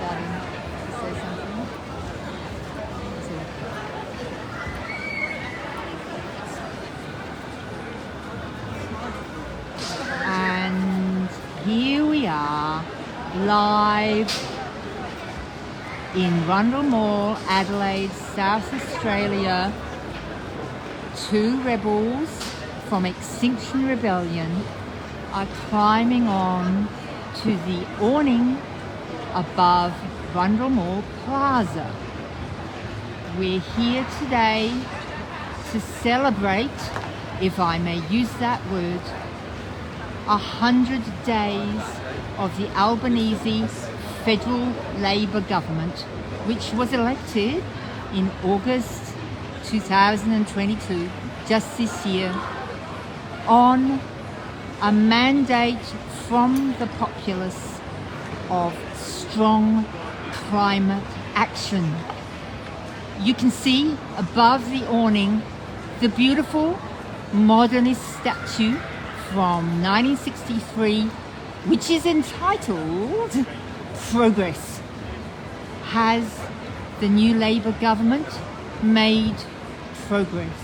starting to say something. And here we are, live in Rundle Mall, Adelaide, South Australia. Two rebels from Extinction Rebellion are climbing on to the awning above Rundle Mall Plaza. We're here today to celebrate, if I may use that word, 100 days of the Albanese Federal Labor Government, which was elected in August 2022, just this year, on a mandate from the populace of strong climate action. You can see above the awning the beautiful modernist statue from 1963, which is entitled Progress. Has the new Labor government made progress?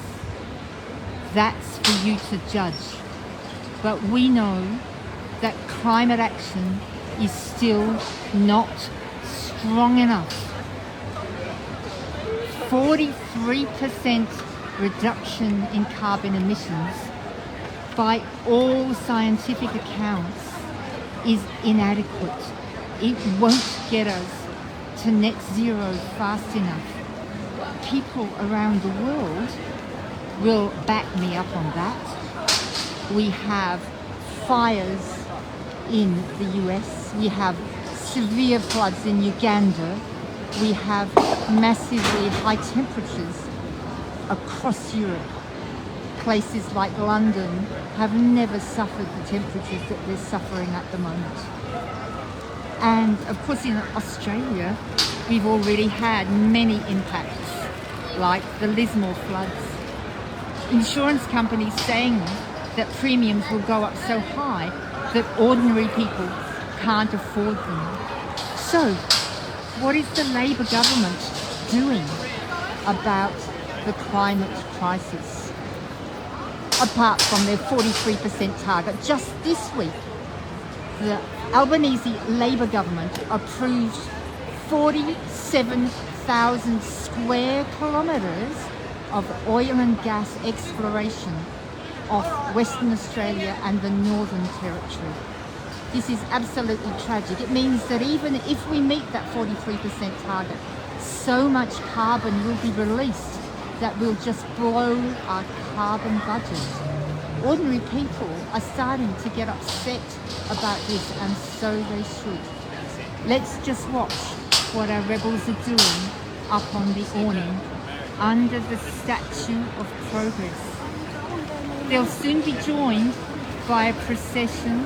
That's for you to judge. But we know that climate action is still not strong enough. 43% reduction in carbon emissions by all scientific accounts is inadequate. It won't get us to net zero fast enough. People around the world will back me up on that. We have fires in the US, we have severe floods in Uganda, we have massively high temperatures across Europe. Places like London have never suffered the temperatures that they're suffering at the moment. And of course in Australia, we've already had many impacts, like the Lismore floods. Insurance companies saying that premiums will go up so high that ordinary people can't afford them. So, what is the Labor government doing about the climate crisis? Apart from their 43% target, just this week, the Albanese Labor government approved 47,000 square kilometres of oil and gas exploration off Western Australia and the Northern Territory. This is absolutely tragic. It means that even if we meet that 43% target, so much carbon will be released that will just blow our carbon budget. Ordinary people are starting to get upset about this, and so they should. Let's just watch what our rebels are doing up on the awning under the Statue of Progress. They'll soon be joined by a procession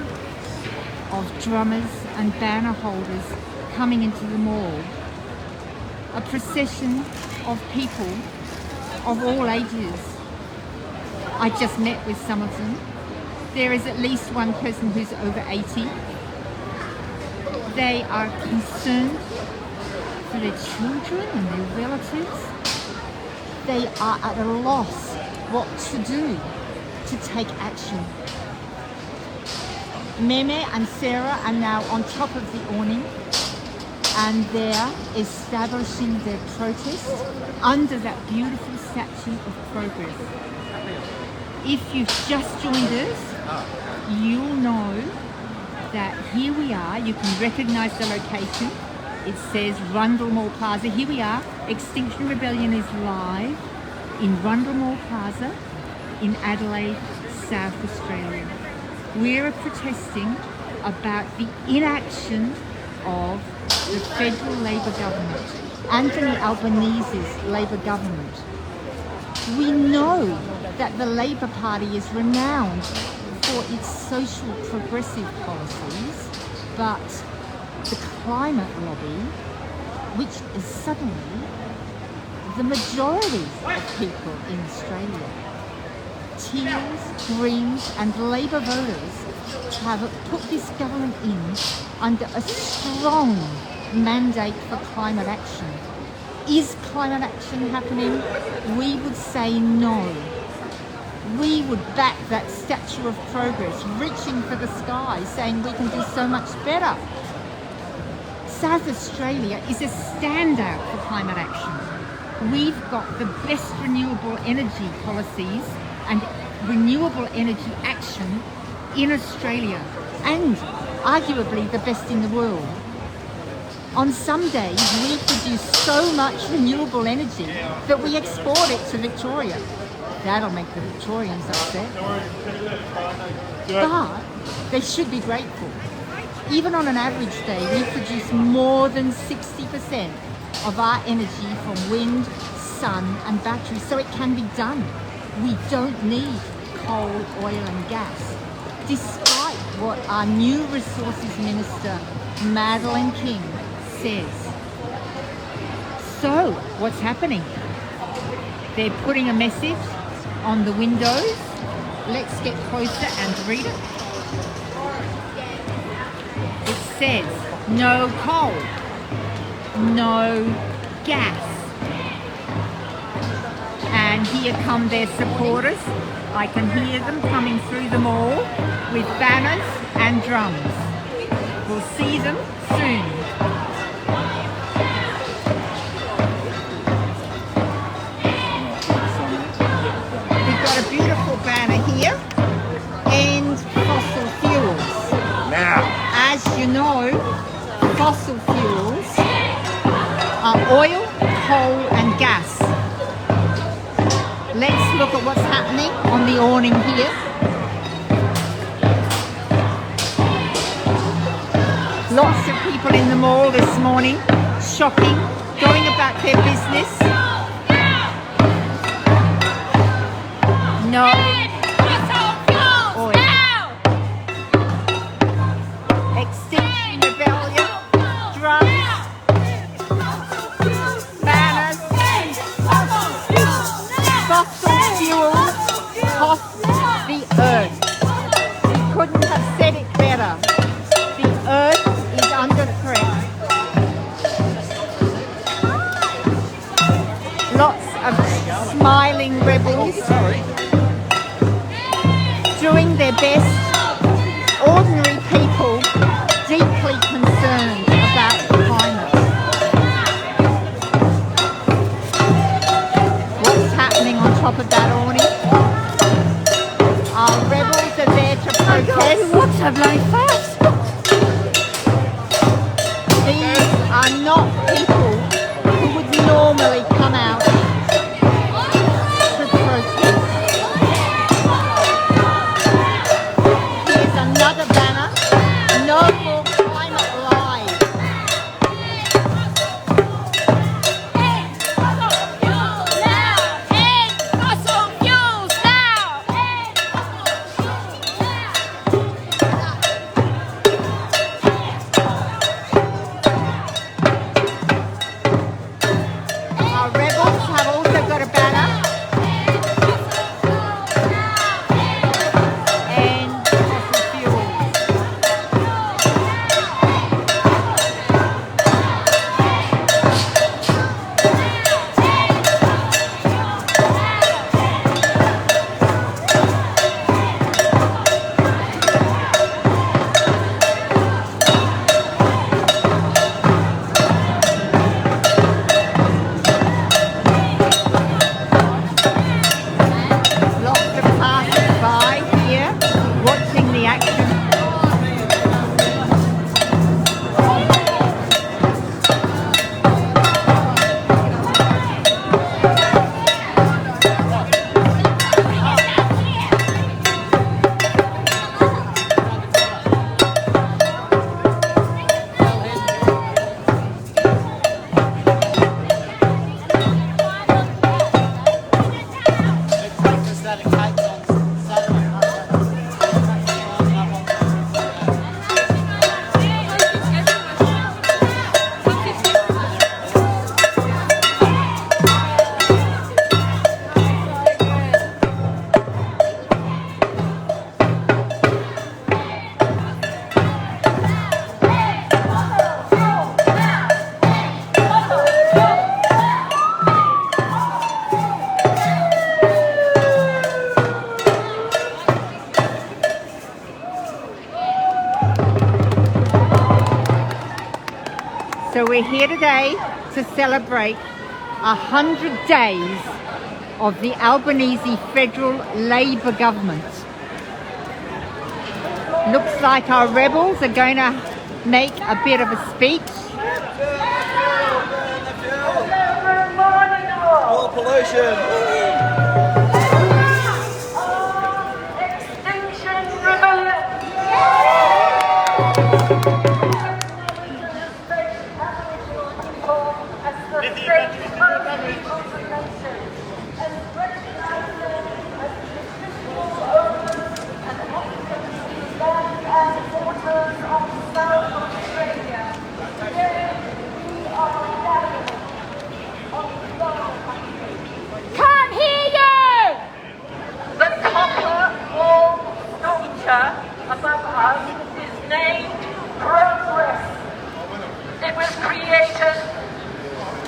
of drummers and banner holders coming into the mall. A procession of people of all ages. I just met with some of them. There is at least one person who's over 80. They are concerned for their children and their relatives. They are at a loss what to do to take action. Meme and Sarah are now on top of the awning, and they're establishing their protest under that beautiful Statue of Progress. If you've just joined us, you'll know that here we are. You can recognise the location. It says Rundle Mall Plaza. Here we are. Extinction Rebellion is live in Rundle Mall Plaza in Adelaide, South Australia. We're protesting about the inaction of the Federal Labor Government, Anthony Albanese's Labor Government. We know that the Labor Party is renowned for its social progressive policies, but the climate lobby, which is suddenly the majority of people in Australia, Teals, Greens and Labor voters have put this government in under a strong mandate for climate action. Is climate action happening? We would say no. We would back that statue of progress, reaching for the sky, saying we can do so much better. South Australia is a standout for climate action. We've got the best renewable energy policies and renewable energy action in Australia, and arguably the best in the world. On some days, we produce so much renewable energy that we export it to Victoria. That'll make the Victorians upset. But they should be grateful. Even on an average day, we produce more than 60% of our energy from wind, sun and batteries, so it can be done. We don't need coal, oil and gas, despite what our new Resources Minister, Madeleine King, says. So, what's happening? They're putting a message on the windows. Let's get closer and read it. It says, no coal, no gas. And here come their supporters. I can hear them coming through the mall with banners and drums. We'll see them soon. We've got a beautiful banner here. End fossil fuels. Now, as you know, fossil fuels are oil, coal and gas. Let's look at what's happening on the awning here. Lots of people in the mall this morning, shopping, going about their business. No oil. Extinction rebellion, drums, banners, fossil fuels cost the earth. You couldn't have said it better. The earth is under threat. Lots of smiling rebels doing their best. Ordinary people deeply concerned about the climate. What's happening on top of that awning? Our rebels are there to protest. What's a bloody fuss? These are not people who would normally come out to protest. Here's another banner. No more climate lies. End fossil fuels now! End fossil fuels now! End fossil fuels now! Our rebels have So we're here today to celebrate 100 days of the Albanese Federal Labor Government. Looks like our rebels are going to make a bit of a speech. More pollution. Extinction rebellion. As the state's most people's nation, and recognize them as legitimate owners and occupants of the land and waters of South Australia. Today we are gathered on the Gold Country. Can't hear you! The copper wall sculpture above us is named Progress. It was created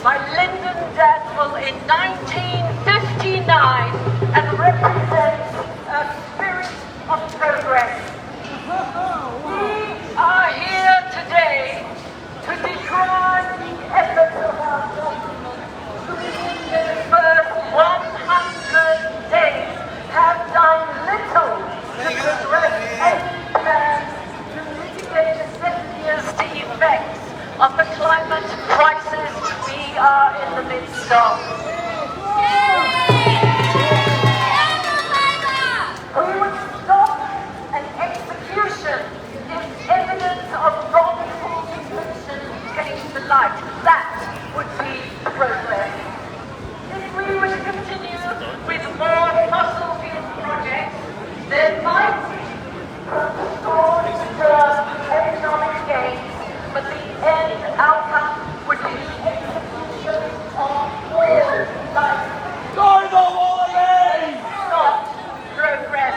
by Lyndon Dadwell in 1959 and represents a spirit of progress. We are here today to decry the efforts of our government who in their first 100 days have done little to progress any plans to mitigate the severe effects of the climate crisis we are in the midst of. Who would stop an execution if evidence of wrongful conviction came to light? That would be progress. If we were to continue with more fossil fuel projects, there might be short-term economic gains, but the end outcome would be execution of all life. Go the Wallabies! Not progress.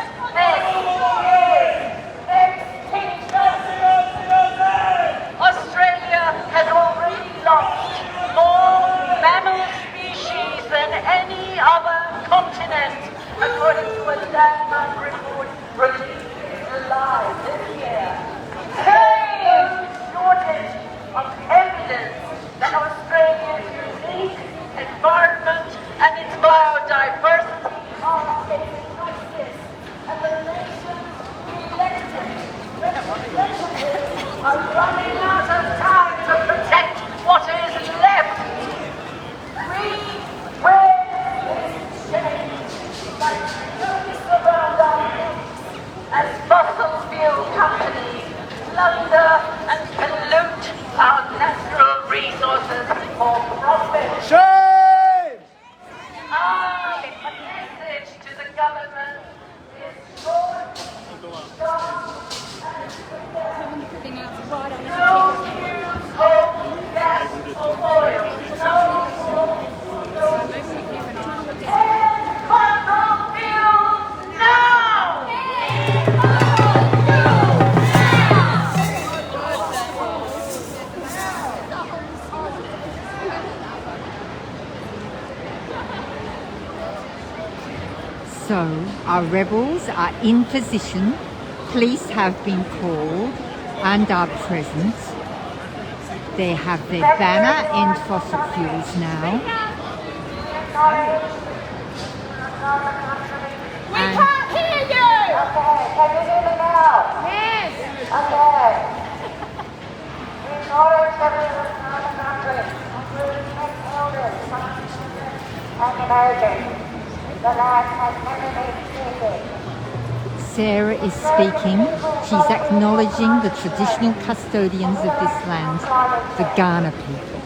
Australia has already lost more mammal species than any other continent, according to a landmark report released in July this year. No shortage of evidence that Australia's unique environment and its biodiversity are in crisis, and the nation's elected representatives are running out of time to protect what is left. We wear this change like notice around our necks as fossil fuel companies plunder and pollute our natural resources for profit. Shame! Our message to the government is short, sharp, and clear. No use of gas or oil. No end fossil fuels now! So our rebels are in position, police have been called and are present. They have their banner End Fossil Fuels now. We can't hear you! Okay, can you hear me now? Yes! Okay. In order to live in our country, including elders, and Americans, the land has never been ceded. Sarah is speaking. She's acknowledging the traditional custodians of this land, the Kaurna people,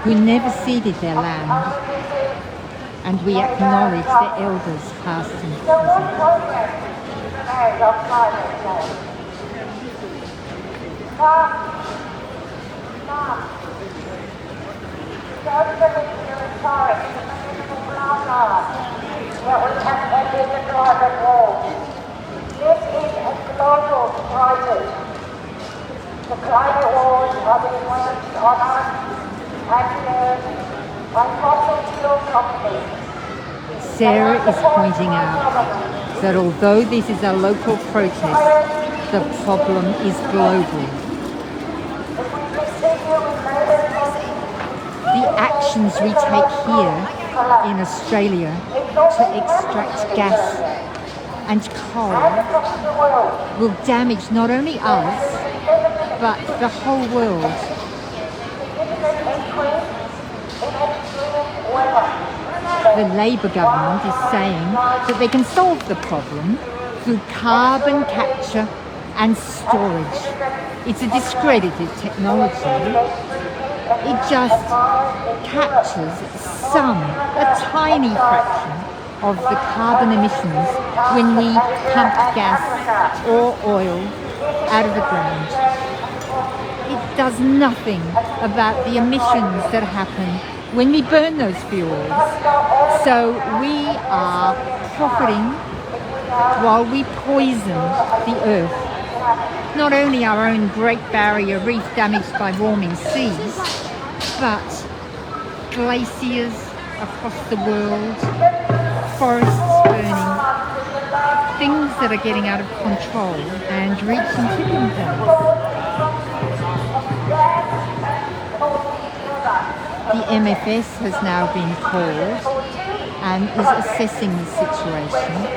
who never ceded their land. And we acknowledge the elders past and So what present. progress is made of climate change? None. Don't believe the rhetoric in the Rundle Mall Plaza that we have ended the climate war. This is a global crisis. The climate wars are being waged on us and shared by fossil fuel companies. Sarah is pointing out that although this is a local protest, the problem is global. If we actions we take here in Australia to extract gas and coal will damage not only us, but the whole world. The Labor government is saying that they can solve the problem through carbon capture and storage. It's a discredited technology. It just captures a tiny fraction of the carbon emissions when we pump gas or oil out of the ground. It does nothing about the emissions that happen when we burn those fuels. So we are profiting while we poison the earth. Not only our own Great Barrier Reef damaged by warming seas, but glaciers across the world, forests burning, things that are getting out of control and reaching tipping points. The MFS has now been called and is assessing the situation.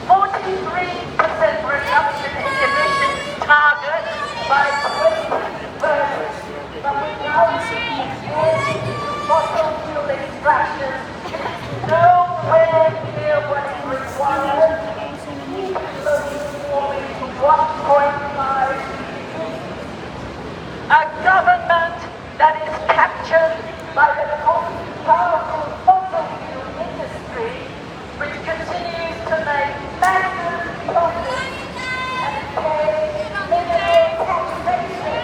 43% reduction in emissions target by 2030. But without fossil fuel extraction, nowhere near what is required. Warming to 1.5. A government that is captured by the powerful fossil fuel industry, which continues to make massive profits and pay limited taxation.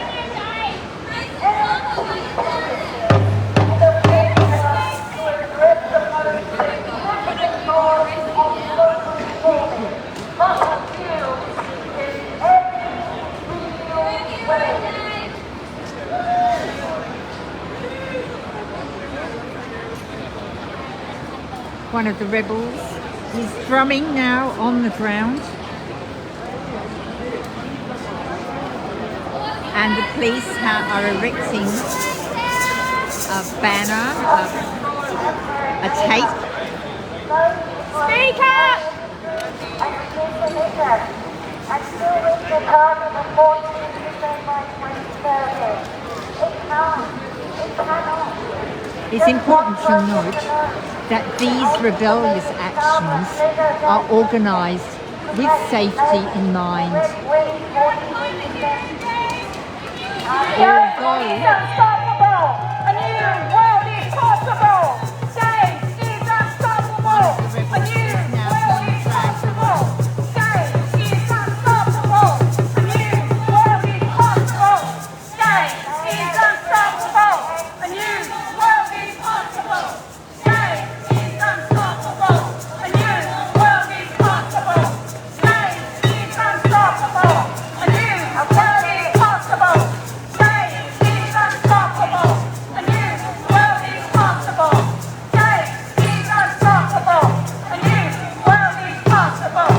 To address the most significant cause of global warming, fossil fuels in every real way. One of the rebels is drumming now on the ground, and the police are erecting a banner, a tape. Speak up! And still reach the target of 14% by 2030. It can't. It cannot. It's important to note that these rebellious actions are organised with safety in mind. Unstoppable! A new world is possible! Change is unstoppable! A new world is possible! Change is unstoppable! A new world is possible! Change is unstoppable! A new world is possible! Change is unstoppable! A new world is possible! Change is unstoppable! A new world is possible! Change is unstoppable! A new world is possible! Change is unstoppable! A new world is possible!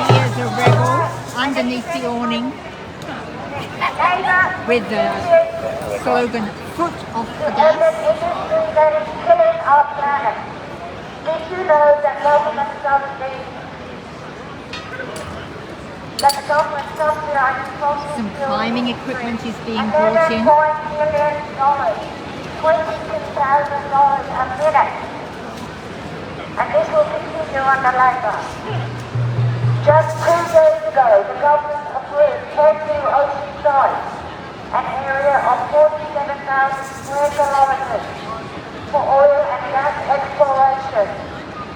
Here's a rebel underneath the awning with the slogan, "Foot off the gas." Industry that is killing our planet. Did you know that the government subsidizes fossil Some fuels climbing equipment is being and brought in. $11 million, $22,000 a minute. And this will continue under Labor. Just 2 days ago, the government approved 10 new ocean sites, an area of 47,000 square kilometres for oil and gas exploration.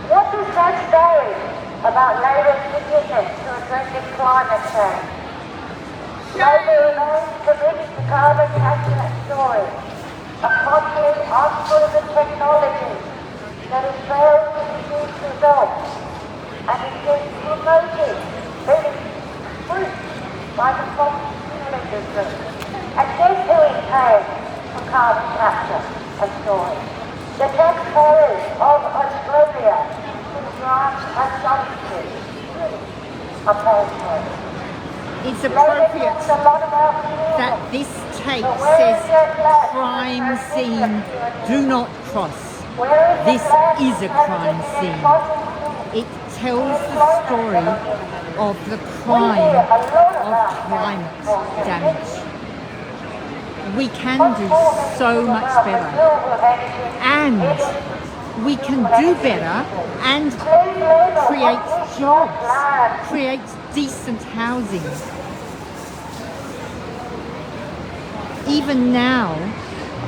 What does that say about Labour's commitment to addressing climate change? Labour remains committed to carbon capture and storage, a costly, unproven technology that has failed to produce results and is being promoted, being pushed by the fossil fuel industry. And guess who is paying for carbon capture and storage? The taxpayers of Australia, whose grants and subsidies are paying for it. it's appropriate that this tape says crime scene, do not cross. This is a crime scene. It tells the story of the crime of climate damage. We can do so much better, and we can do better and create jobs, create decent housing. Even now,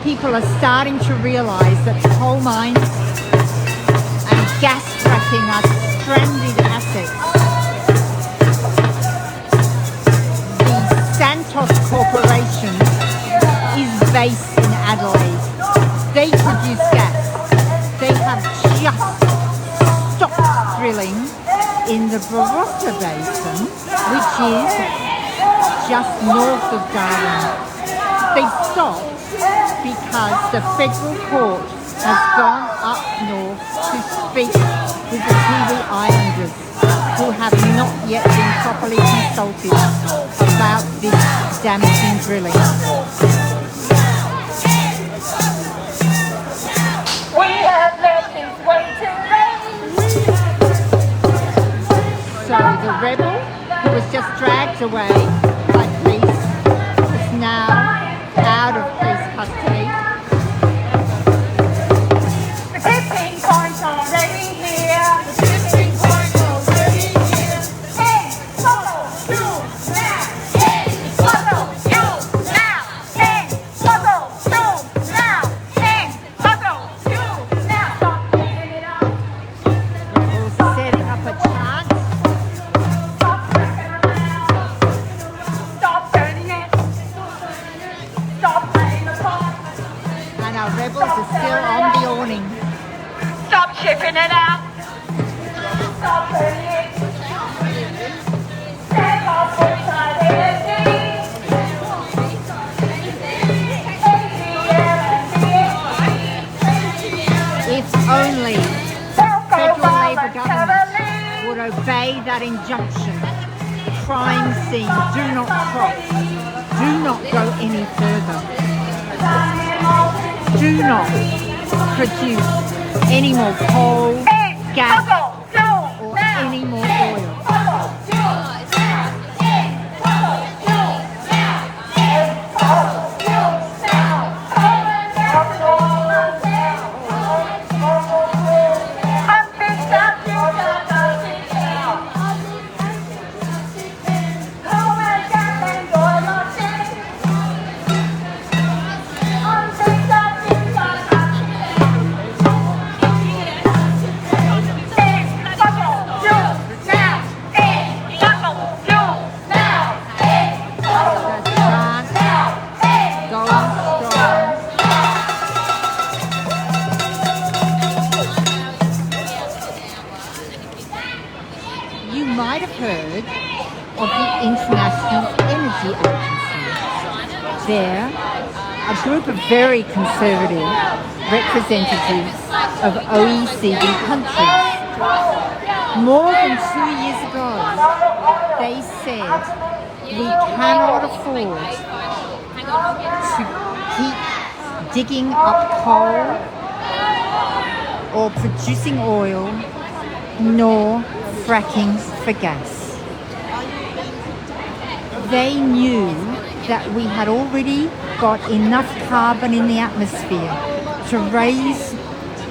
people are starting to realise that coal mines and gas fracking are stranded assets. The Santos Corporation is based in Adelaide. They produce gas. They have just stopped drilling in the Barossa Basin, which is just north of Darwin. They stopped because the federal court has gone up north to speak with the Tiwi Islanders, who have not yet been properly consulted about this damaging drilling. We have let this way too late. So the rebel, who was just dragged away by police, is now out of police custody. The tipping point's already here. The tipping point's already here. Hey, follow you now. Hey, follow you now. Hey, follow you now. Hey, follow you now. Stop picking it up. Rebels setting up a chant. Stop breaking around. Stop turning it. Stop playing the part. And our rebels are still on the awning. Stop shipping it out. Stop turning it. Stand off inside If only federal Labor government would obey that injunction. Crime scene, do not cross. Do not go any further. Do not produce any more coal, gas, or any more oil. You might have heard of the International Energy Agency. They're a group of very conservative representatives of OECD countries. More than 2 years ago, they said we cannot afford to keep digging up coal or producing oil, nor fracking for gas. They knew that we had already got enough carbon in the atmosphere to raise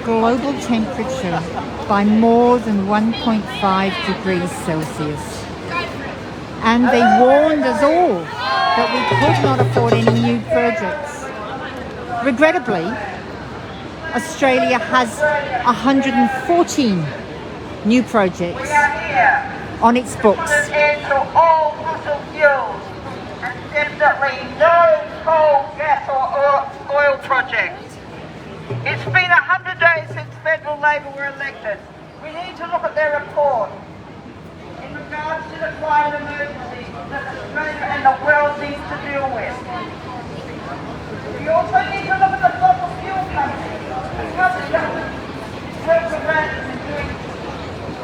global temperature by more than 1.5 degrees Celsius. And they warned us all that we could not afford any new projects. Regrettably, Australia has 114 new projects on its books. Into all fossil fuels and definitely no coal, gas or oil projects. It's been 100 days since federal Labor were elected. We need to look at their report in regards to the climate emergency that Australia and the world needs to deal with. We also need to look at the fossil fuel companies. Because the government works around and doing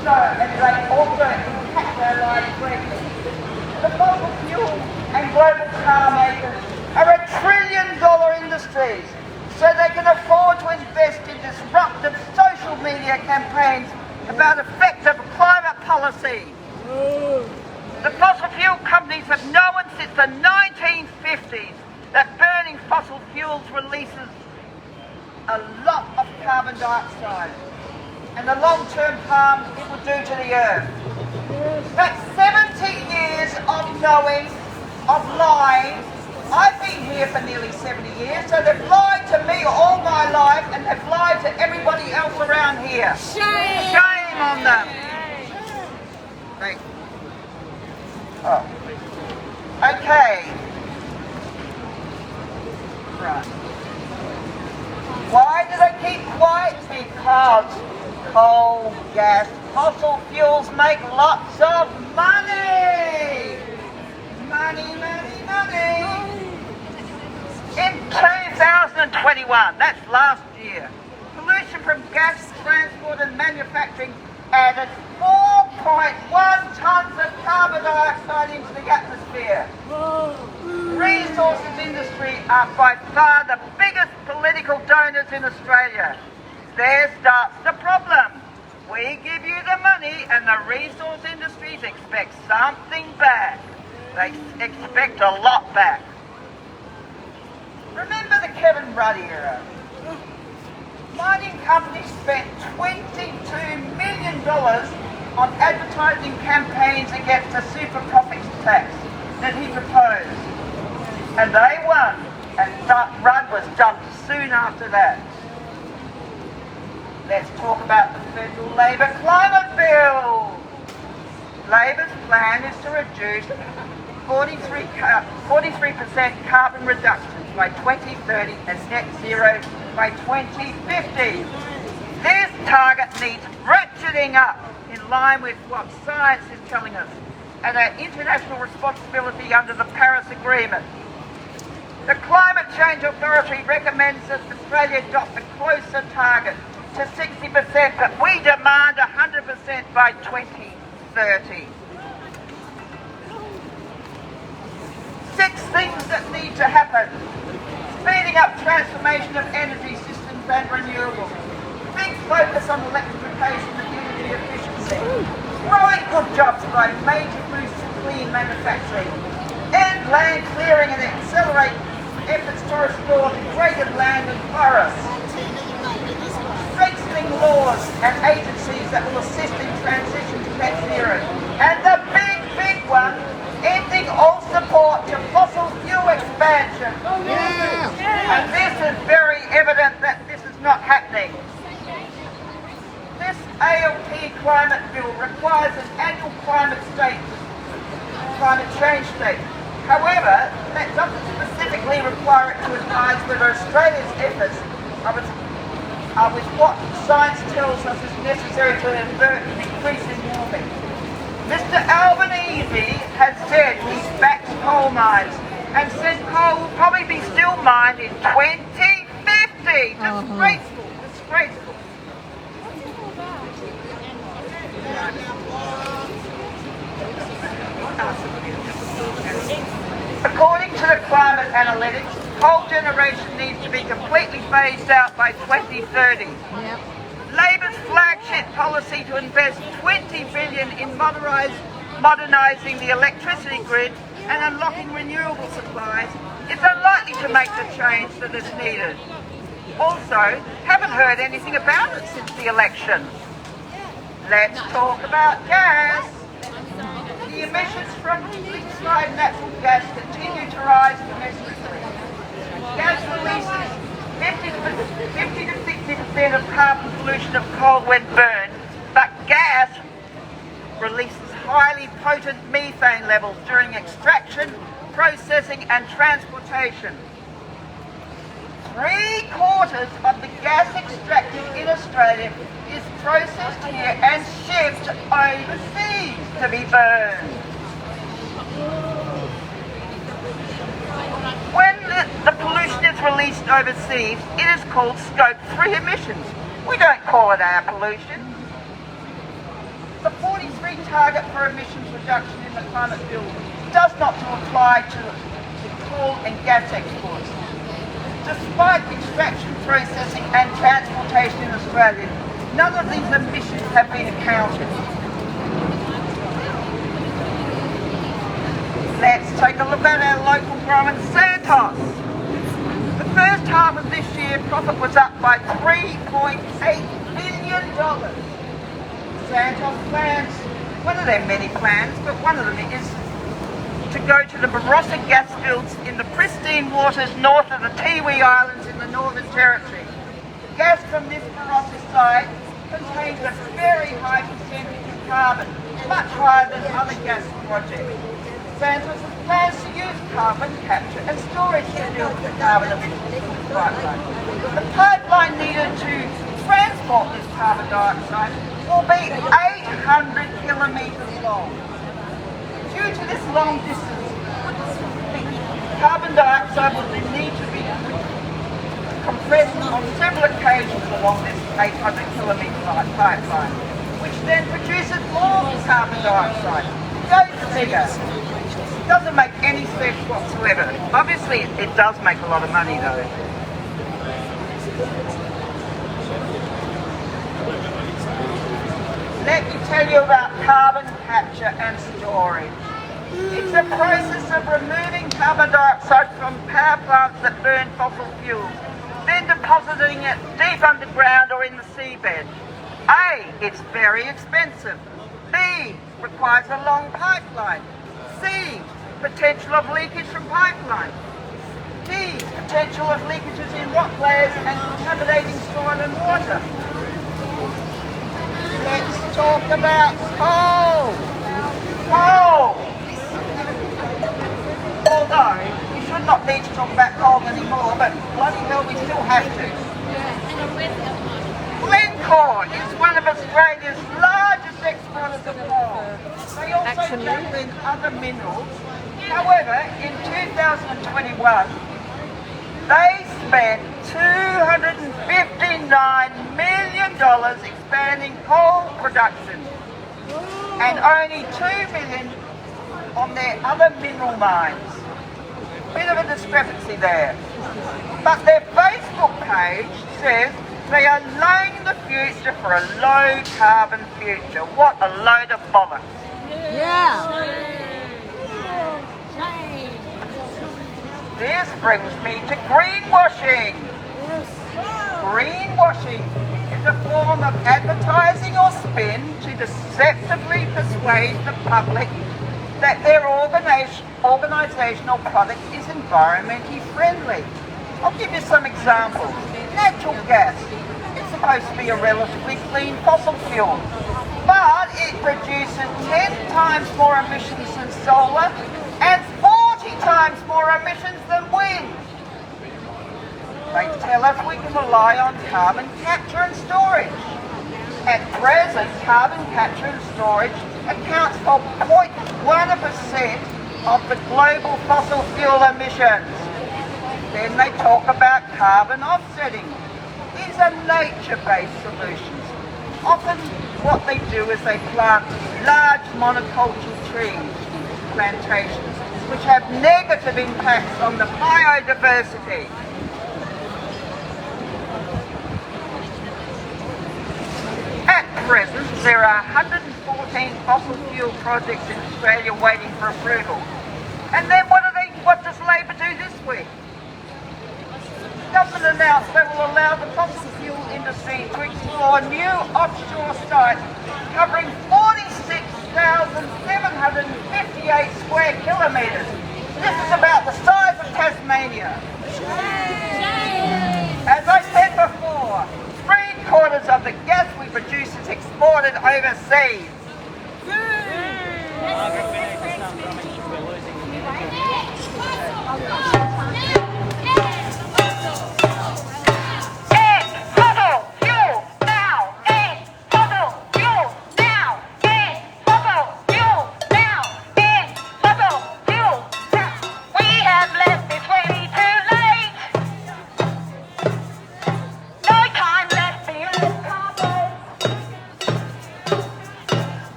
so, and they also impact their lives greatly. The fossil fuel and global car makers are $1 trillion industries, so they can afford to invest in disruptive social media campaigns about effective climate policy. The fossil fuel companies have known since the 1950s that burning fossil fuels releases a lot of carbon dioxide and the long-term harm it will do to the earth. But 70 years of knowing, of lying. I've been here for nearly 70 years, so they've lied to me all my life and they've lied to everybody else around here. Shame! Shame on them. Thanks. Oh. Okay. Right. Why do they keep quiet? Because coal, gas, fossil fuels make lots of money! Money, money, money! In 2021, that's last year, pollution from gas, transport and manufacturing added 4.1 tonnes of carbon dioxide into the atmosphere. Resources industry are by far the biggest political donors in Australia. There starts the problem. We give you the money and the resource industries expect something back. They expect a lot back. Remember the Kevin Rudd era? Mining companies spent $22 million on advertising campaigns against the super profits tax that he proposed. And they won, and Rudd was dumped soon after that. Let's talk about the federal Labor climate bill. Labor's plan is to reduce 43% carbon reductions by 2030 and net zero by 2050. This target needs ratcheting up in line with what science is telling us and our international responsibility under the Paris Agreement. The Climate Change Authority recommends that Australia adopt a closer target to 60%, but we demand 100% by 2030. 6 things that need to happen. Speeding up transformation of energy systems and renewables. Big focus on electrification and energy efficiency. Growing good jobs by major boosts in clean manufacturing. End land clearing and accelerate efforts to restore degraded land and forests. Strengthening laws and agencies that will assist in transition to net zero. And the big one, ending all support to fossil fuel expansion. And this is very evident that this is not happening. This ALP climate bill requires an annual climate change statement. However, that doesn't specifically require it to advise whether Australia's efforts are with what science tells us is necessary to avert an increase in warming. Mr. Albanese has said he backs coal mines and said coal will probably be still mined in 2050. Disgraceful, disgraceful. According to the climate analytics, coal generation needs to be completely phased out by 2030. Labor's flagship policy to invest $20 billion in modernising the electricity grid and unlocking renewable supplies is unlikely to make the change that is needed. Also, haven't heard anything about it since the election. Let's talk about gas. The emissions from liquefied natural gas continue to rise domestically. Gas releases 50 to 60% of carbon pollution of coal when burned, but gas releases highly potent methane levels during extraction, processing and transportation. 3/4 of the gas extracted in Australia is processed here and shipped overseas to be burned. When the pollution is released overseas, it is called Scope 3 emissions. We don't call it air pollution. The 43 target for emissions reduction in the climate bill does not apply to coal and gas exports. Despite extraction, processing and transportation in Australia, none of these emissions have been accounted. Let's take a look at our local growing Santos. The first half of this year, profit was up by $3.8 billion. Santos plans, one of their many plans, but one of them is to go to the Barossa gas fields in the pristine waters north of the Tiwi Islands in the Northern Territory. Gas from this Barossa site contains a very high percentage of carbon, much higher than other gas projects. Santos plans to use carbon capture and storage to deal with the carbon emissions from the pipeline. The pipeline needed to transport this carbon dioxide will be 800 kilometres long. Due to this long distance, carbon dioxide will need to be compressed on several occasions along this 800 kilometre pipeline, which then produces more carbon dioxide. Go figure. Doesn't make any sense whatsoever. Obviously, it does make a lot of money though. Let me tell you about carbon capture and storage. It's a process of removing carbon dioxide from power plants that burn fossil fuels, then depositing it deep underground or in the seabed. A, it's very expensive. B, requires a long pipeline. C, potential of leakage from pipeline. D, potential of leakages in rock layers and contaminating soil and water. Let's talk about coal. Coal. Although, we should not need to talk about coal anymore, but bloody hell we still have to. Glencore is one of Australia's largest exporters of coal. They also dabble in other minerals. However, in 2021, they spent $259 million expanding coal production and only $2 million on their other mineral mines. Bit of a discrepancy there. But their Facebook page says they are laying the future for a low carbon future. What a load of bollocks. Yeah. This brings me to greenwashing. Greenwashing is a form of advertising or spin to deceptively persuade the public that their organisational product is environmentally friendly. I'll give you some examples. Natural gas. It's supposed to be a relatively clean fossil fuel, but it produces 10 times more emissions than solar and 40 times more emissions than wind. They tell us we can rely on carbon capture and storage. At present, carbon capture and storage accounts for 0.1% of the global fossil fuel emissions. Then they talk about carbon offsetting. These are nature-based solutions. Often what they do is they plant large monoculture trees, plantations, which have negative impacts on the biodiversity. At present, there are 114 fossil fuel projects in Australia waiting for approval. And then what does Labor do this week? Government announced they will allow the fossil fuel industry to explore new offshore sites covering 46,758 square kilometres. This is about the size of Tasmania. As I said before, 3/4 of the gas we produce is exported overseas.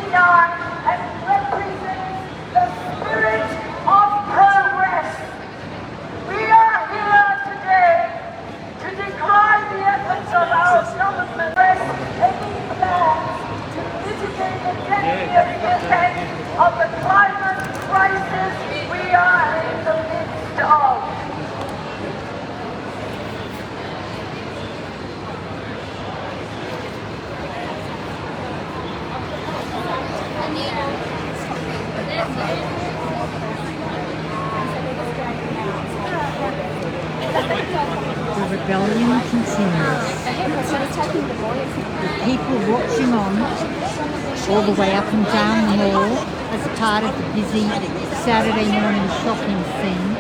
unite and represent the spirit of progress. We are here today to decry the efforts of our government any plans to mitigate the deadly effects of the climate crisis we are in the midst of. The rebellion continues. The people watching on all the way up and down the mall as part of the busy Saturday morning shopping scene.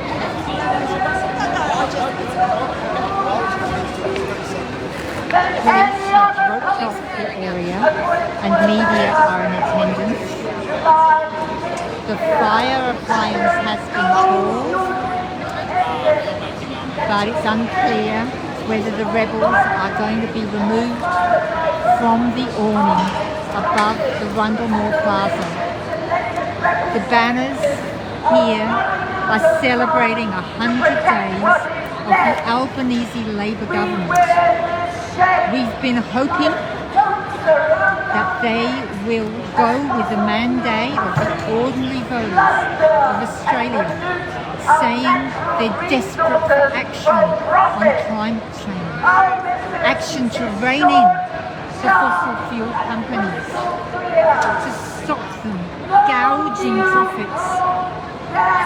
Police have roped off the area and media are in attendance. The fire appliance has been called, but it's unclear whether the rebels are going to be removed from the awning above the Rundle Mall Plaza. The banners here are celebrating 100 days of the Albanese Labour government. We've been hoping that they will go with the mandate of the ordinary voters of Australia, saying they're desperate for action on climate change, action to rein in the fossil fuel companies, to stop them gouging profits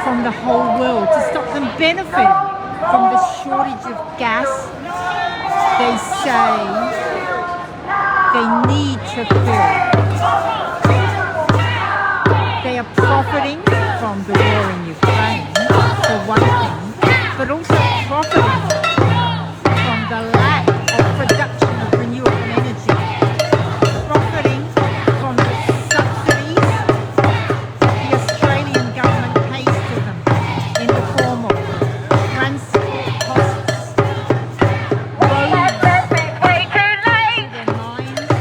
from the whole world, to stop them benefiting from the shortage of gas they say they need to fill. They are profiting from the war in Ukraine, for one thing, but also profiting from the lack of production of renewable energy, profiting from the subsidies the Australian government pays to them in the form of transport costs, roads to their mines,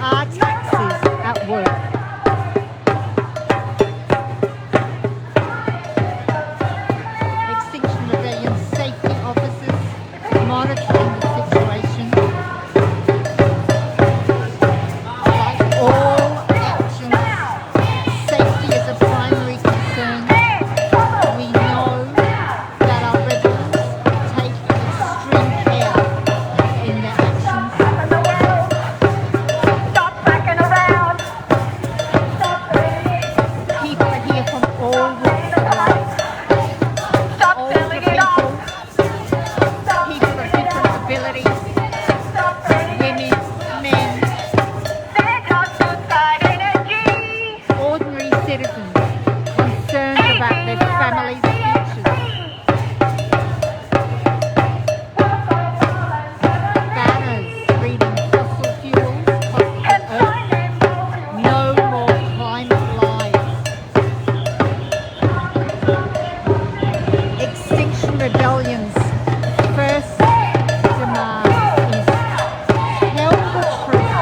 our taxes at work. Extinction Rebellion safety officers monitoring the situation. Like all actions, safety is a primary concern. We know that our rebels take extreme care in their actions. Stop backing around. People are here from all walks of life. Stop Older filling it people, up. people of different abilities, women, men, There's not suicide energy. ordinary citizens concerned about their families' futures. Banners reading fossil fuels cost the earth. No more climate lies. Extinction Rebellion's first demand is tell the truth.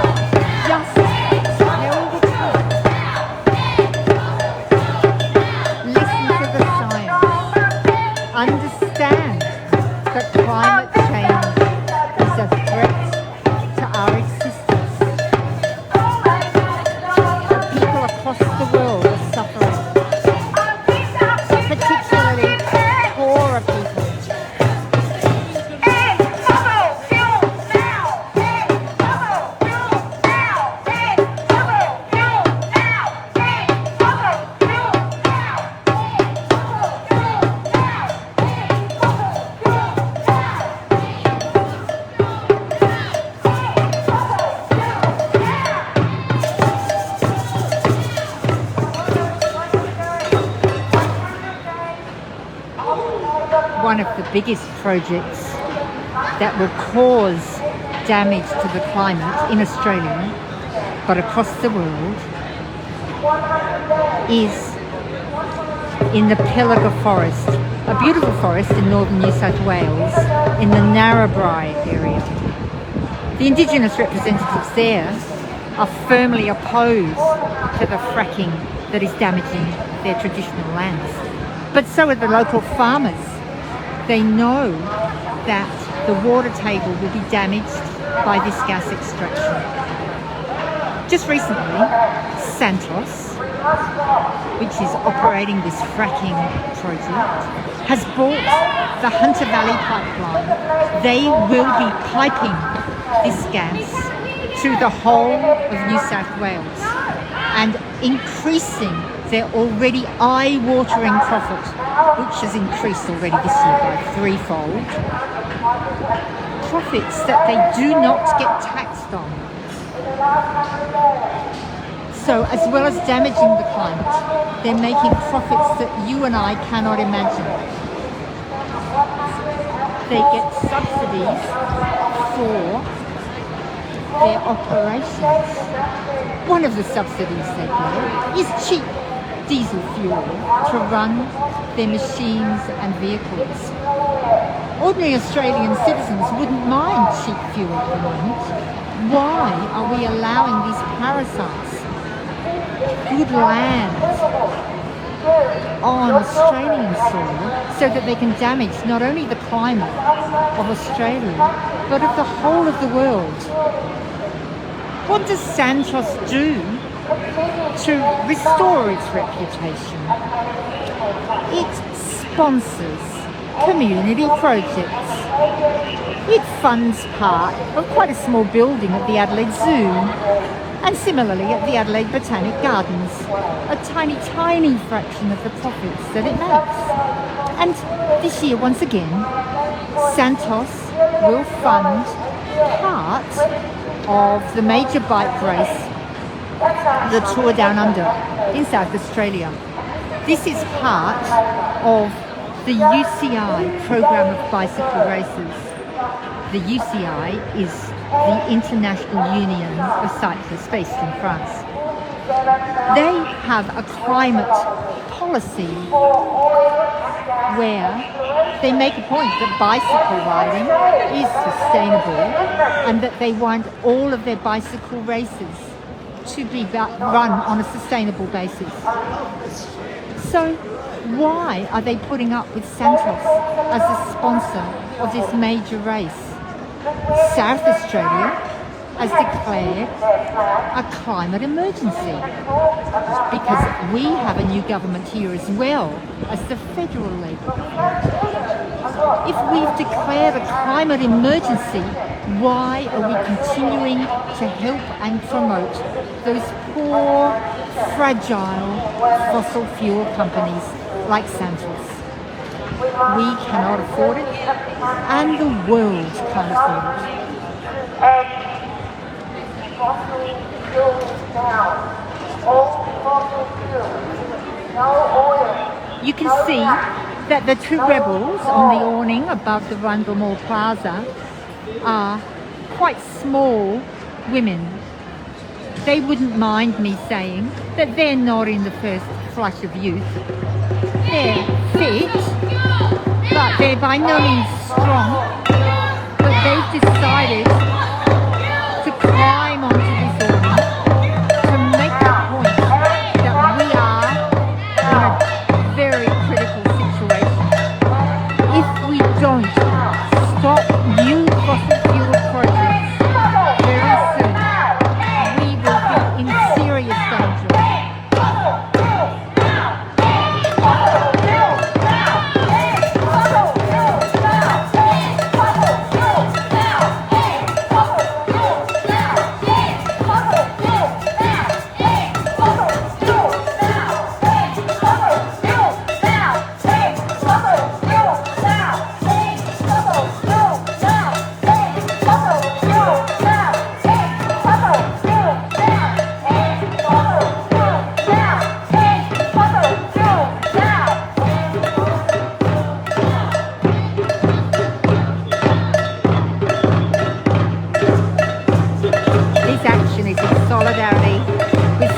Just tell the truth. Listen to the science. Understand that climate change is a threat to our existence. That people across the world are suffering, particularly poorer people. One of the biggest projects that will cause damage to the climate in Australia, but across the world, is in the Pilliga Forest, a beautiful forest in northern New South Wales, in the Narrabri area. The Indigenous representatives there are firmly opposed to the fracking that is damaging their traditional lands. But so are the local farmers. They know that the water table will be damaged by this gas extraction. Just recently, Santos, which is operating this fracking project, has bought the Hunter Valley pipeline. They will be piping this gas through the whole of New South Wales and increasing their already eye-watering profit, which has increased already this year by threefold. Profits that they do not get taxed on. So as well as damaging the climate, they're making profits that you and I cannot imagine. They get subsidies for their operations. One of the subsidies they get is cheap diesel fuel to run their machines and vehicles. Ordinary Australian citizens wouldn't mind cheap fuel at the moment. Why are we allowing these parasites good land on Australian soil so that they can damage not only the climate of Australia but of the whole of the world? What does Santos do to restore its reputation? It sponsors community projects. It funds part of quite a small building at the Adelaide Zoo, and similarly at the Adelaide Botanic Gardens, a tiny, tiny fraction of the profits that it makes. And this year, once again, Santos will fund part of the major bike race, the Tour Down Under in South Australia. This is part of the UCI program of bicycle races. The UCI is the International Union of Cyclists based in France. They have a climate policy where they make a point that bicycle riding is sustainable and that they want all of their bicycle races to be run on a sustainable basis. So why are they putting up with Santos as a sponsor of this major race? South Australia has declared a climate emergency because we have a new government here as well as the federal level. If we've declared a climate emergency, why are we continuing to help and promote those poor, fragile fossil fuel companies like Santos? We cannot afford it, and the world can't afford it. Fossil fuels now. All fossil fuels. No oil. You can see that the two rebels on the awning above the Rundle Mall Plaza are quite small women. They wouldn't mind me saying that they're not in the first flush of youth. They're fit, but they're by no means strong. But they've decided to climb onto this awning to make the point that we are in a very critical situation. If we don't stop new fossil fuel projects very soon, we will be in serious danger.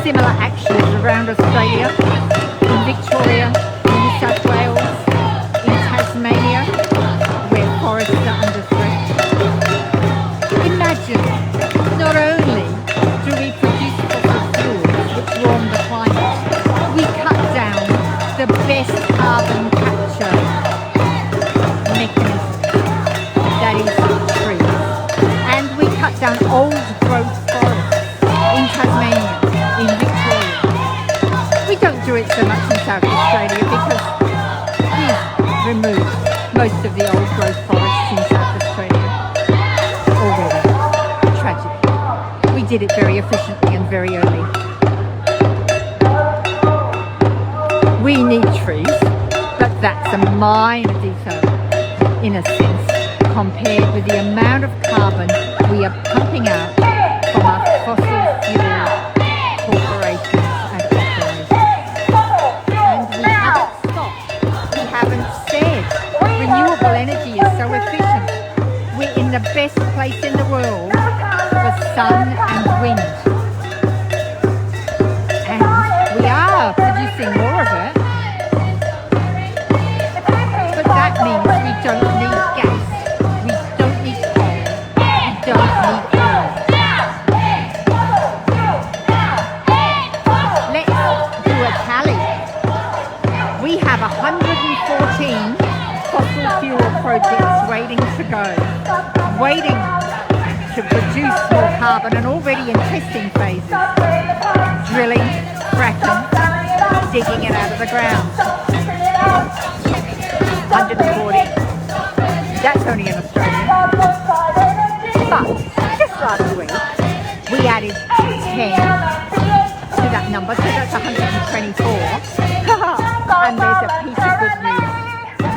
Similar actions around Australia, in Victoria, in New South Wales, in Tasmania, where forests are under threat. Imagine, not only do we produce it so much in South Australia because he's removed most of the old growth forests in South Australia already. Tragic. We did it very efficiently and very early. We need trees, but that's a minor detail in a sense compared with the amount of carbon we are pumping out from our fossil fuel corporations and operations. And we haven't stopped. We haven't said renewable energy is so efficient. We're in the best place in the world for sun and wind. And we are producing more of it. But that means we don't need gas. We don't need coal. We don't need oil. Let's do a tally. We have 114 fossil fuel projects waiting to go, waiting to produce more carbon and already in testing phases. Drilling, fracking, digging it out of the ground. 140. That's only in Australia. But just last week, we added 10 to that number, so that's 124. And there's a piece of good news.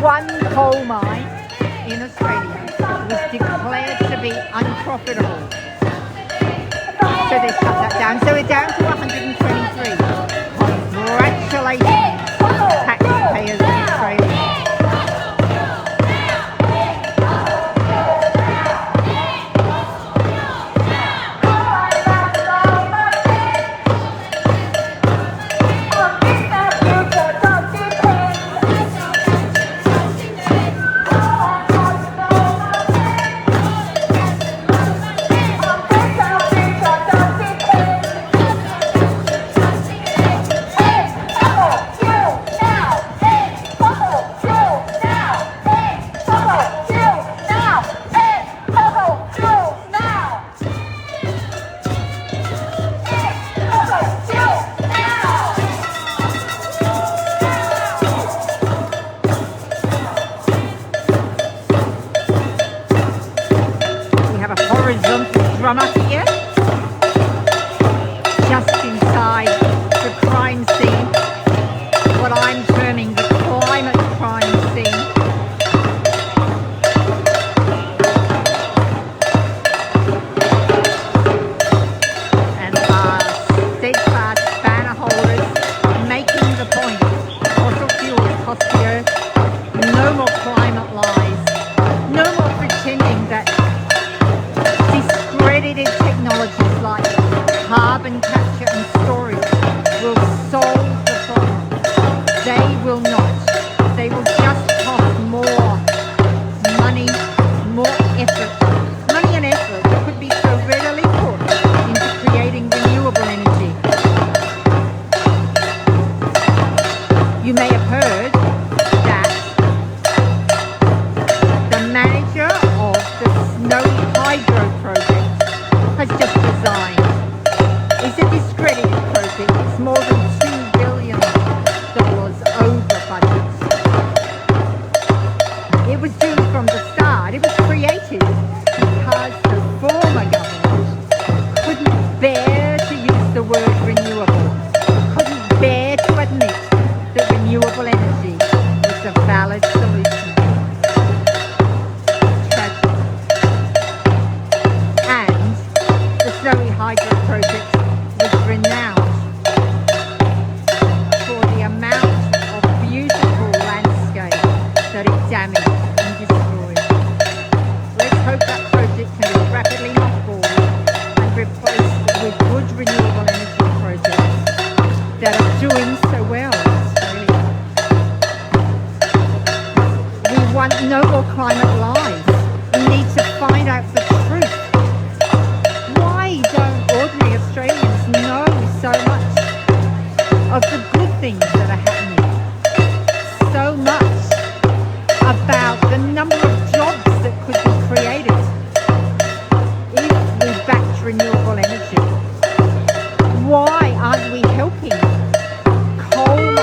One coal mine in Australia was declared to be unprofitable. So they shut that down. So we're down to 123. Congratulations, taxpayers in Australia. Drummer here, just inside the crime scene, what I'm terming the climate crime scene. And our steadfast banner holders making the point, fossil fuels cost the earth, no more climate lies, no more pretending that discredited technologies like carbon capture and storage will solve the problem. They will not. They will just cost more money, more effort. Money and effort that could be so readily put into creating renewable energy. You may have heard that the manager of the Snowy Hydro project has just resigned. It's a discredited project. It's more than $2 billion over budget. It was doomed from the start. It was created because the former government couldn't bear to use the word renewable, couldn't bear to admit that renewable energy was a valid solution. The Snowy Hydro project was renowned for the amount of beautiful landscape that it damaged and destroyed. Let's hope that project can be rapidly mothballed and replaced with good renewable energy projects that are doing so well in Australia. We want no more climate lies. We need to find out the truth. Why don't ordinary Australians know so much of the good things that are happening? So much about the number of jobs that could be created if we backed renewable energy. Why aren't we helping coal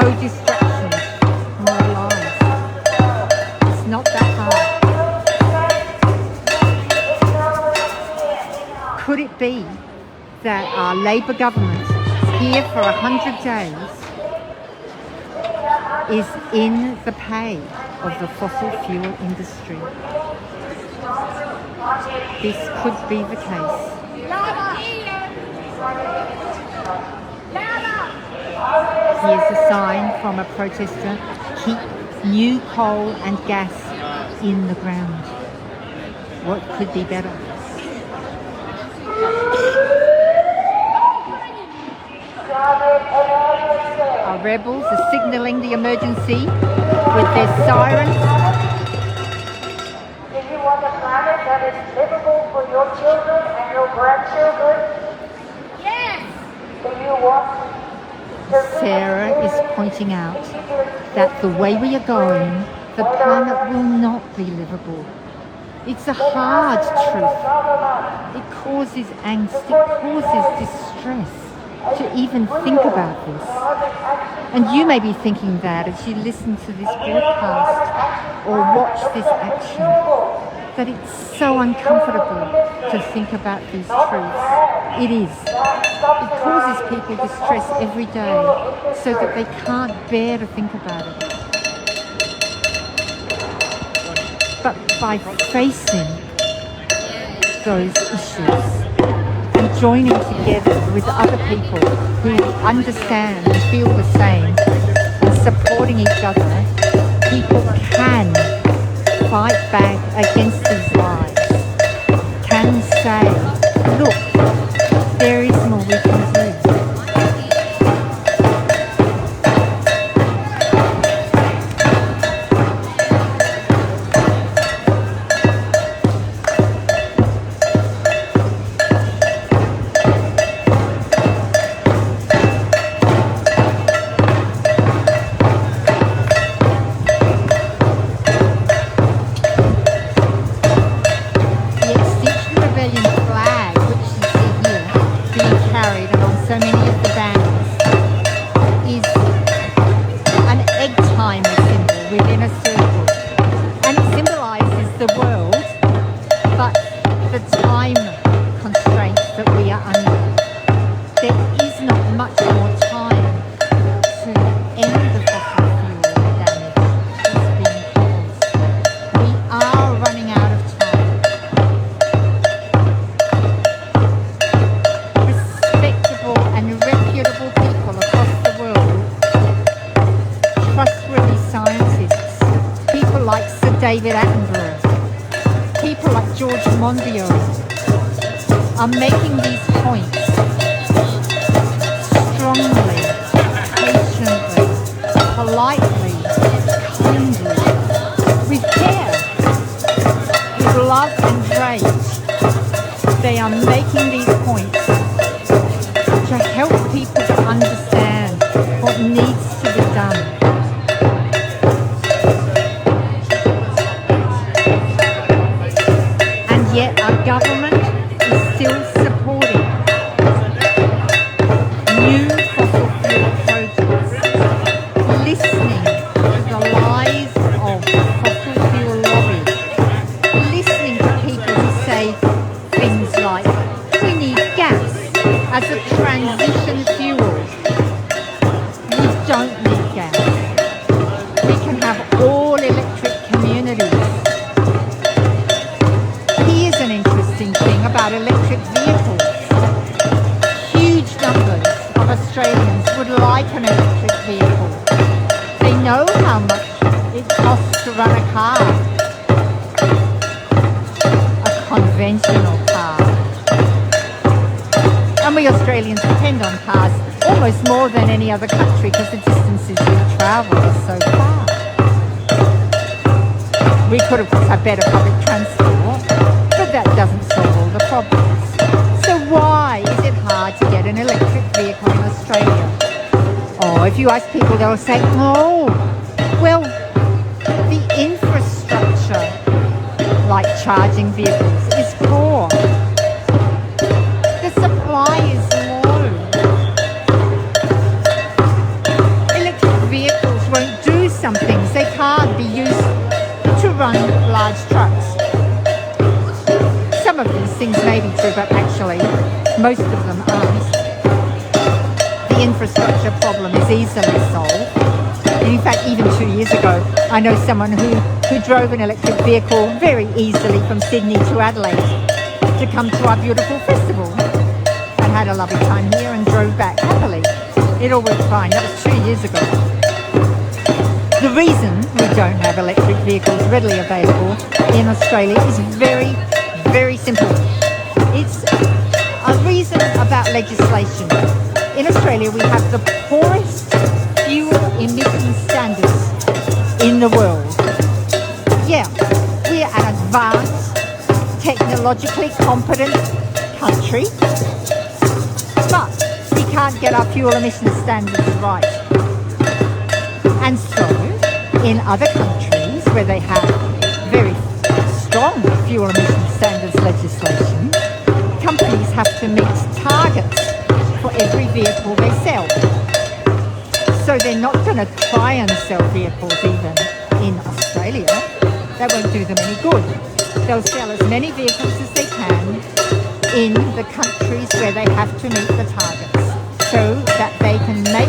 no distractions from our lives. It's not that hard. Could it be that our Labour government here for 100 days is in the pay of the fossil fuel industry? This could be the case. Here's a sign from a protester: keep new coal and gas in the ground. What could be better? Our rebels are signalling the emergency with their sirens. Do you want a planet that is livable for your children and your grandchildren? Yes! Do you want Sarah is pointing out that the way we are going, the planet will not be livable. It's a hard truth. It causes angst, it causes distress to even think about this. And you may be thinking that as you listen to this broadcast or watch this action, that it's so uncomfortable to think about these truths. It is. It causes people distress every day so that they can't bear to think about it. But by facing those issues and joining together with other people who understand and feel the same and supporting each other, people can fight back against these lies, can say, look, there is more we can do. David Attenborough, people like George Monbiot are making these points strongly, patiently, politely, kindly, with care, with love and rage. They are making these points to help people to understand what needs to be done. Yet our government is still supporting new fossil fuel projects, listening to the lies of fossil fuel lobbies, listening to people who say things like, we need gas as a transition fuel. We don't need gas. We can have all electric communities. Thing about electric vehicles. Huge numbers of Australians would like an electric vehicle. They know how much it costs to run a car, a conventional car. And we Australians depend on cars almost more than any other country because the distances we travel are so far. We could of course have better public transport, but that doesn't solve all the problems. So why is it hard to get an electric vehicle in Australia? Oh, if you ask people, they'll say, oh, well, the infrastructure, like charging vehicles, is poor. The supply is low. Electric true, but actually most of them aren't. The infrastructure problem is easily solved. And in fact, even 2 years ago, I know someone who drove an electric vehicle very easily from Sydney to Adelaide to come to our beautiful festival and had a lovely time here and drove back happily. It all worked fine. That was 2 years ago. The reason we don't have electric vehicles readily available in Australia is very, very simple. It's a reason about legislation. In Australia, we have the poorest fuel emission standards in the world. Yeah, we're an advanced, technologically competent country, but we can't get our fuel emission standards right. And so, in other countries where they have very strong fuel emission standards legislation, companies have to meet targets for every vehicle they sell. So they're not going to try and sell vehicles even in Australia. That won't do them any good. They'll sell as many vehicles as they can in the countries where they have to meet the targets so that they can make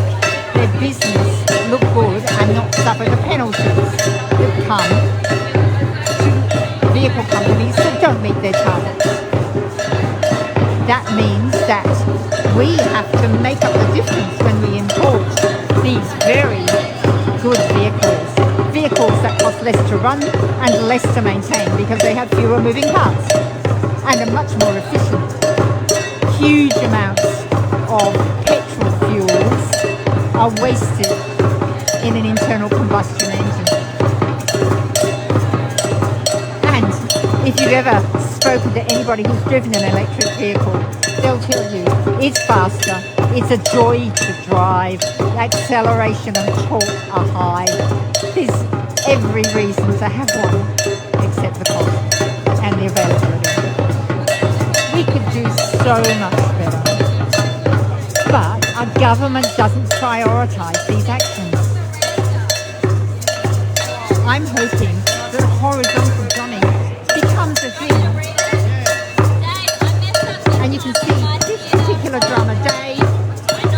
their business look good and not suffer the penalties that come to vehicle companies that don't meet their targets. That means that we have to make up the difference when we import these very good vehicles that cost less to run and less to maintain because they have fewer moving parts and are much more efficient. Huge amounts of petrol fuels are wasted in an internal combustion engine. And if you've ever spoken to anybody who's driven an electric vehicle, they'll tell you it's faster, it's a joy to drive, the acceleration and torque are high. There's every reason to have one except the cost and the availability. We could do so much better, but our government doesn't prioritise these actions. I'm hoping that horizontal drumming becomes a thing. And you can see this particular drummer, Dave,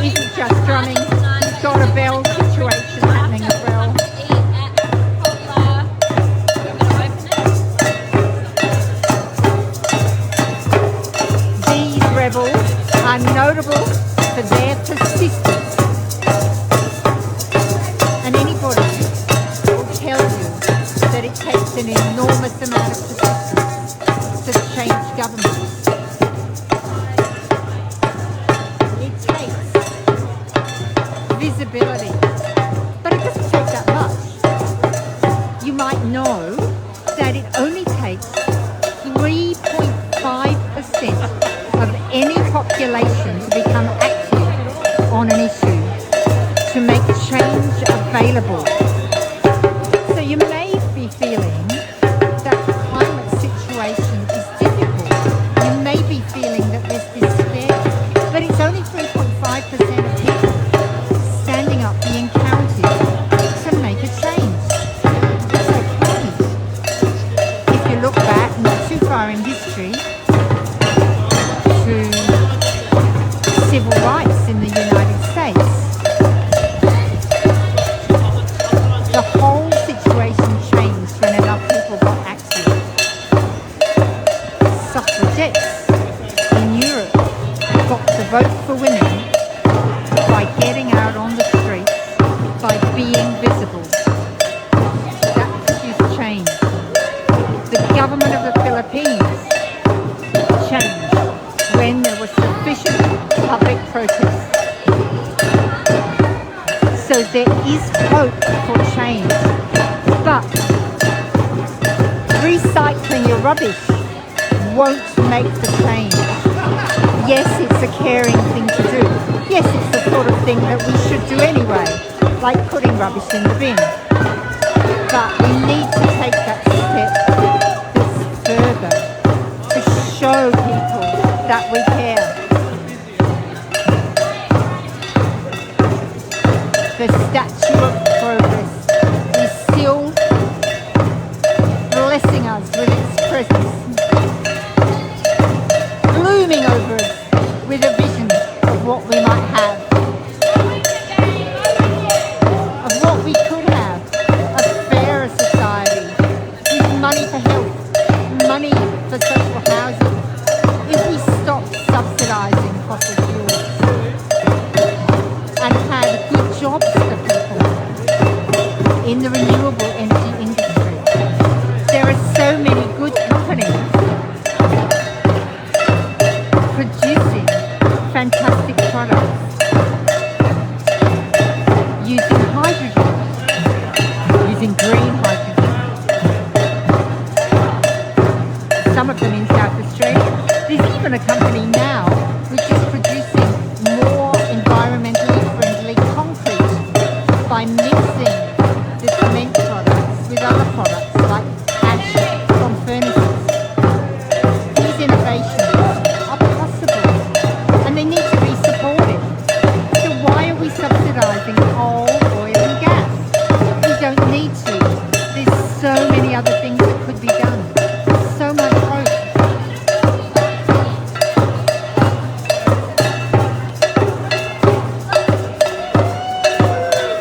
isn't just drumming, he's got a bell situation happening as well. These rebels are notable for their persistence. And anybody will tell you that it takes an enormous amount of persistence to change governments. It takes visibility, but it doesn't take that much. You might know that it only takes 3.5% of any population to become active on an issue to make change available. So you may be feeling that the climate situation is difficult. You may be feeling that there's despair, but it's only 3.5% of people standing up being counted to make a change. It's okay. If you look back not too far in history to civil rights in the United States, the whole situation changed when enough people got active. Suffragettes in Europe got to vote for women by getting out on the streets, by being visible. That produced change. The government of the Philippines changed when there was sufficient public protest. So there is hope for change, but recycling your rubbish won't make the change. Yes, it's a caring thing to do. Yes, it's the sort of thing that we should do anyway, like putting rubbish in the bin. But we need to take that step further to show people that we care. The Statue of Progress is still blessing us with its presence. what we might have, of what we could have, a fairer society, with money for health, money for social housing, if we stop subsidising fossil fuels and had good jobs for people in the renewable energy industry. There are so many good companies producing fantastic products using hydrogen, using green hydrogen. Some of them in South Australia. There's even a company now which is producing more environmentally friendly concrete by mixing the cement products with other products like ash from furnaces. These innovations are possible and they need to be supported. So why are we subsidising coal, oil and gas? We don't need to. There's so many other things that could be done. So much hope.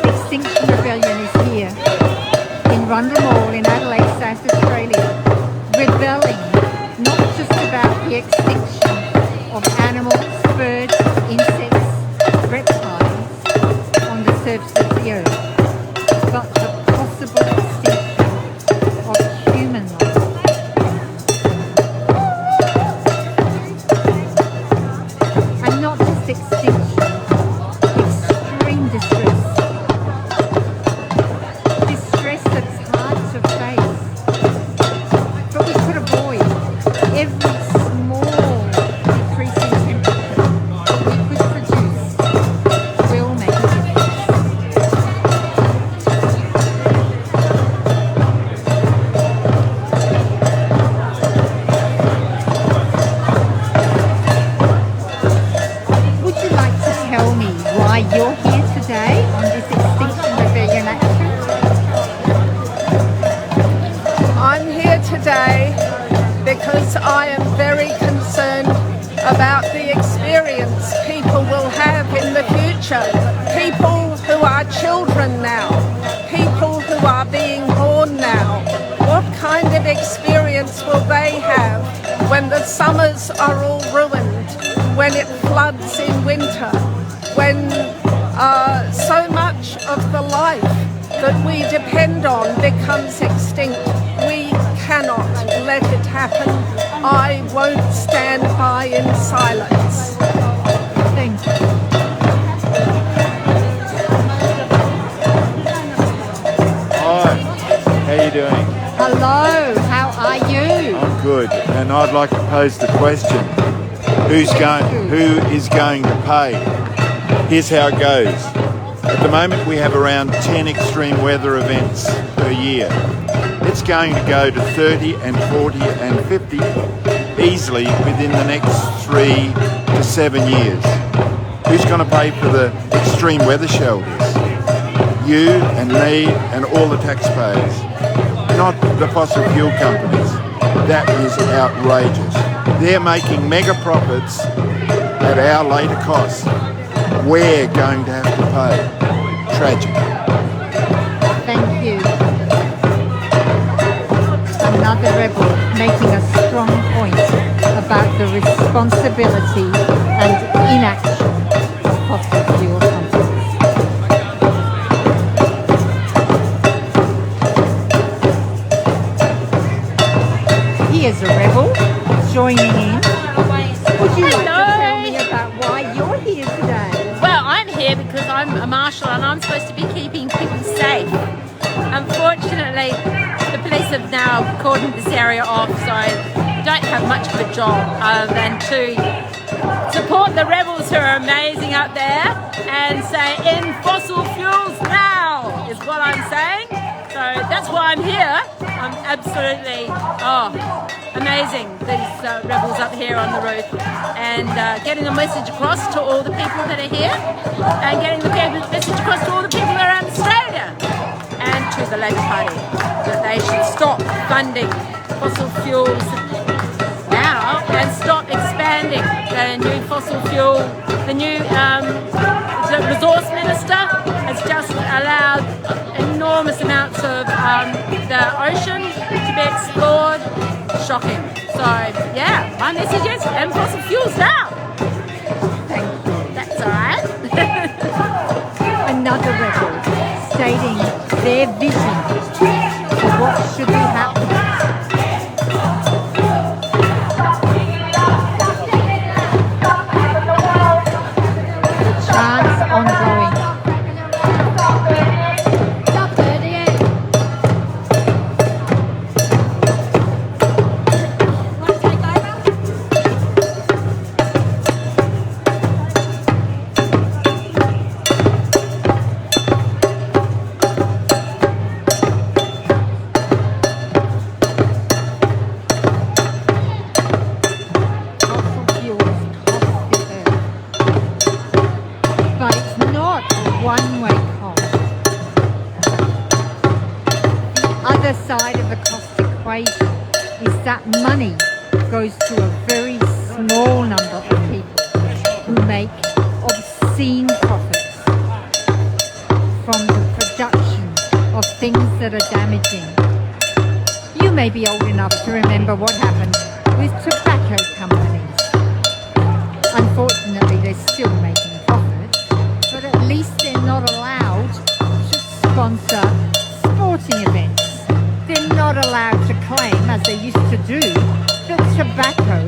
Extinction Rebellion is here in Rundle Mall in Adelaide, South Australia, rebelling not just about the extinction of animals, birds, insects, reptiles on the surface of the earth, but the possible extinction of human life. And not just extinction, extreme distress. Distress that's hard to face. But we could avoid every small decrease in temperature that we could produce will make a difference. Would you like to tell me why you're here today on this Extinction Rebellion action? I'm here today because I am very concerned about the experience people will have in the future. People who are children now, people who are being born now. What kind of experience will they have when the summers are all ruined, when it floods in winter, when so much of the life that we depend on becomes extinct? We cannot let it happen. I won't stand by in silence. Thank you. Hi, how you doing? Hello, how are you? I'm good, and I'd like to pose the question: who is going to pay? Here's how it goes. At the moment, we have around 10 extreme weather events per year. It's going to go to 30 and 40 and 50 easily within the next 3 to 7 years. Who's going to pay for the extreme weather shelters? You and me and all the taxpayers, not the fossil fuel companies. That is outrageous. They're making mega profits at our later cost. We're going to have to pay. Tragic. Thank you. Another rebel making a strong point about the responsibility and inaction of fossil fuel companies. Here's a rebel joining in. Would you like to tell me about why you're here today? Well, I'm here because I'm a marshal and I'm supposed to be keeping people safe. Unfortunately, the police have now cordoned this area off, so I don't have much of a job other than to support the rebels who are amazing up there and say, "In fossil fuels now," is what I'm saying. So that's why I'm here. I'm absolutely, amazing, these rebels up here on the roof, and getting a message across to all the people that are here, and getting the message across to all the people around Australia and to the Labor Party that they should stop funding fossil fuels now and stop expanding the new fossil fuel, the new resource minister has just allowed enormous amounts of the ocean to be explored. Shocking. So yeah, my message is end fossil fuels now. That's alright. Another rebel stating their vision for what should be happening. The chants ongoing. Side of the cost equation is that money goes to a very small number of people who make obscene profits from the production of things that are damaging. You may be old enough to remember what happened with tobacco companies. Unfortunately, they're still making profits, but at least they're not allowed to sponsor sporting events. They're not allowed to claim, as they used to do, that tobacco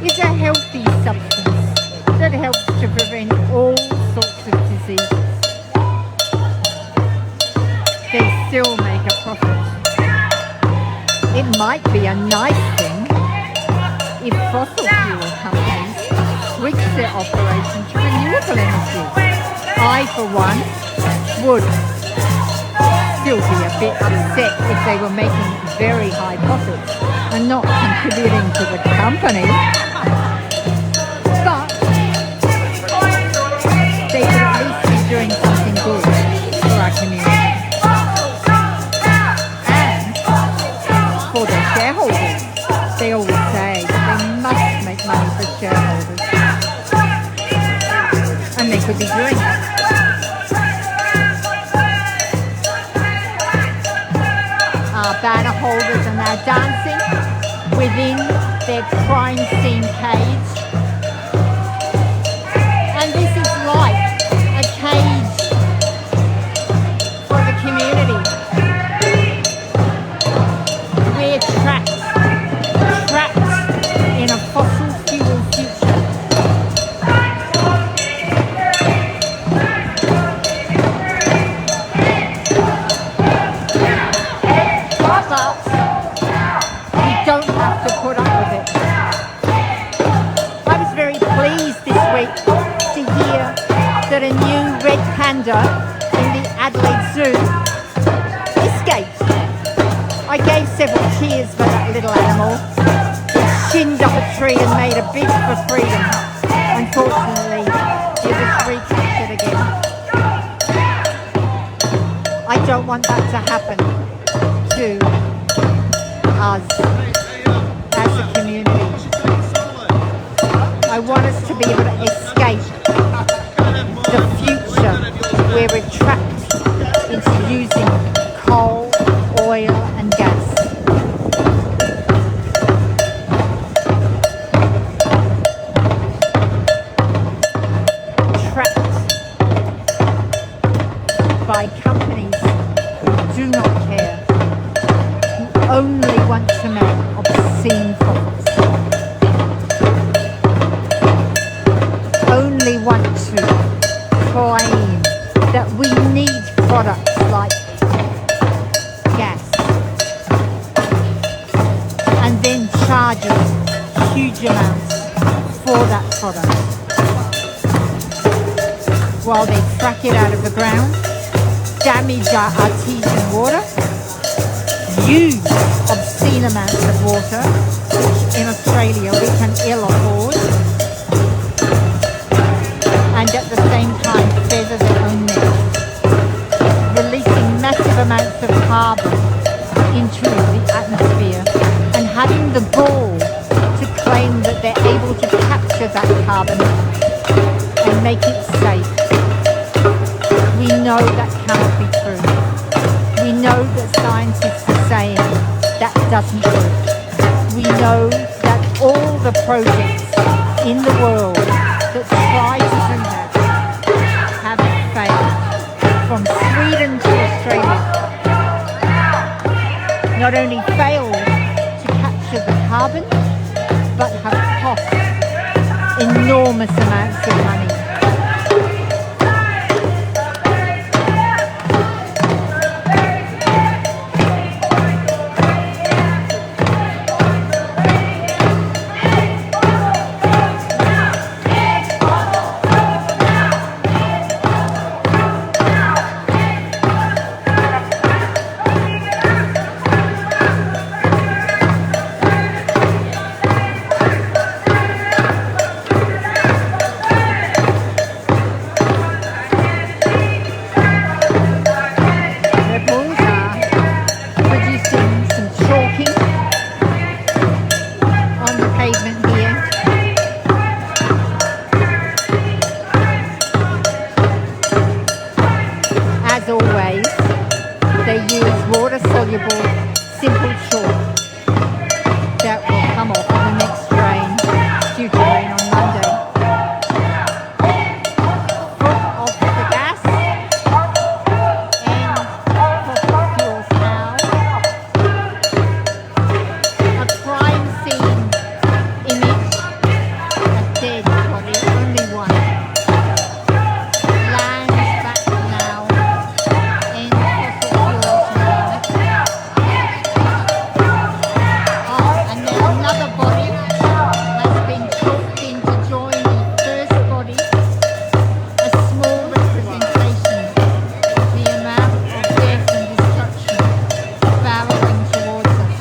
is a healthy substance that helps to prevent all sorts of diseases. They still make a profit. It might be a nice thing if fossil fuel companies switch their operation to renewable energy. I, for one, would still be a bit upset if they were making very high profits and not contributing to the company. But they could at least be doing something good for our community. And for their shareholders. They always say that they must make money for shareholders. And they could be doing it. Banner holders are now dancing within their crime scene cage, and this is like a cage for the community. We're trapped in a fossil fuel future. Put up with it. I was very pleased this week to hear that a new red panda in the Adelaide Zoo escaped. I gave several cheers for that little animal. It shinned up a tree and made a bid for freedom. Unfortunately, it was recaptured again. I don't want that to happen to us. As a community, I want us to be able to escape the future where we're trapped into using coal, oil and gas. Trapped by companies who do not care, who only want to make obscene profits, only want to claim that we need products like gas and then charge us huge amounts for that product while they frack it out of the ground, damage our artesian water, use obscene amounts of water, which in Australia we can ill afford, and at the same time feather their own nest, releasing massive amounts of carbon into the atmosphere and having the gall to claim that they're able to capture that carbon and make it safe. We know that cannot be true. We know that scientists are saying that doesn't work. We know that all the projects in the world that try to do that have failed. From Sweden to Australia, not only failed to capture the carbon, but have cost enormous amounts of money. Simple chalk that will come off on the next train due to rain on Monday. Foot off the gas and fossil fuels now. A crime scene image, a dead body, only one. Land back now and fossil fuels now. Another body has been chalked in to join the first body, a small representation of the amount of death and destruction barreling towards us.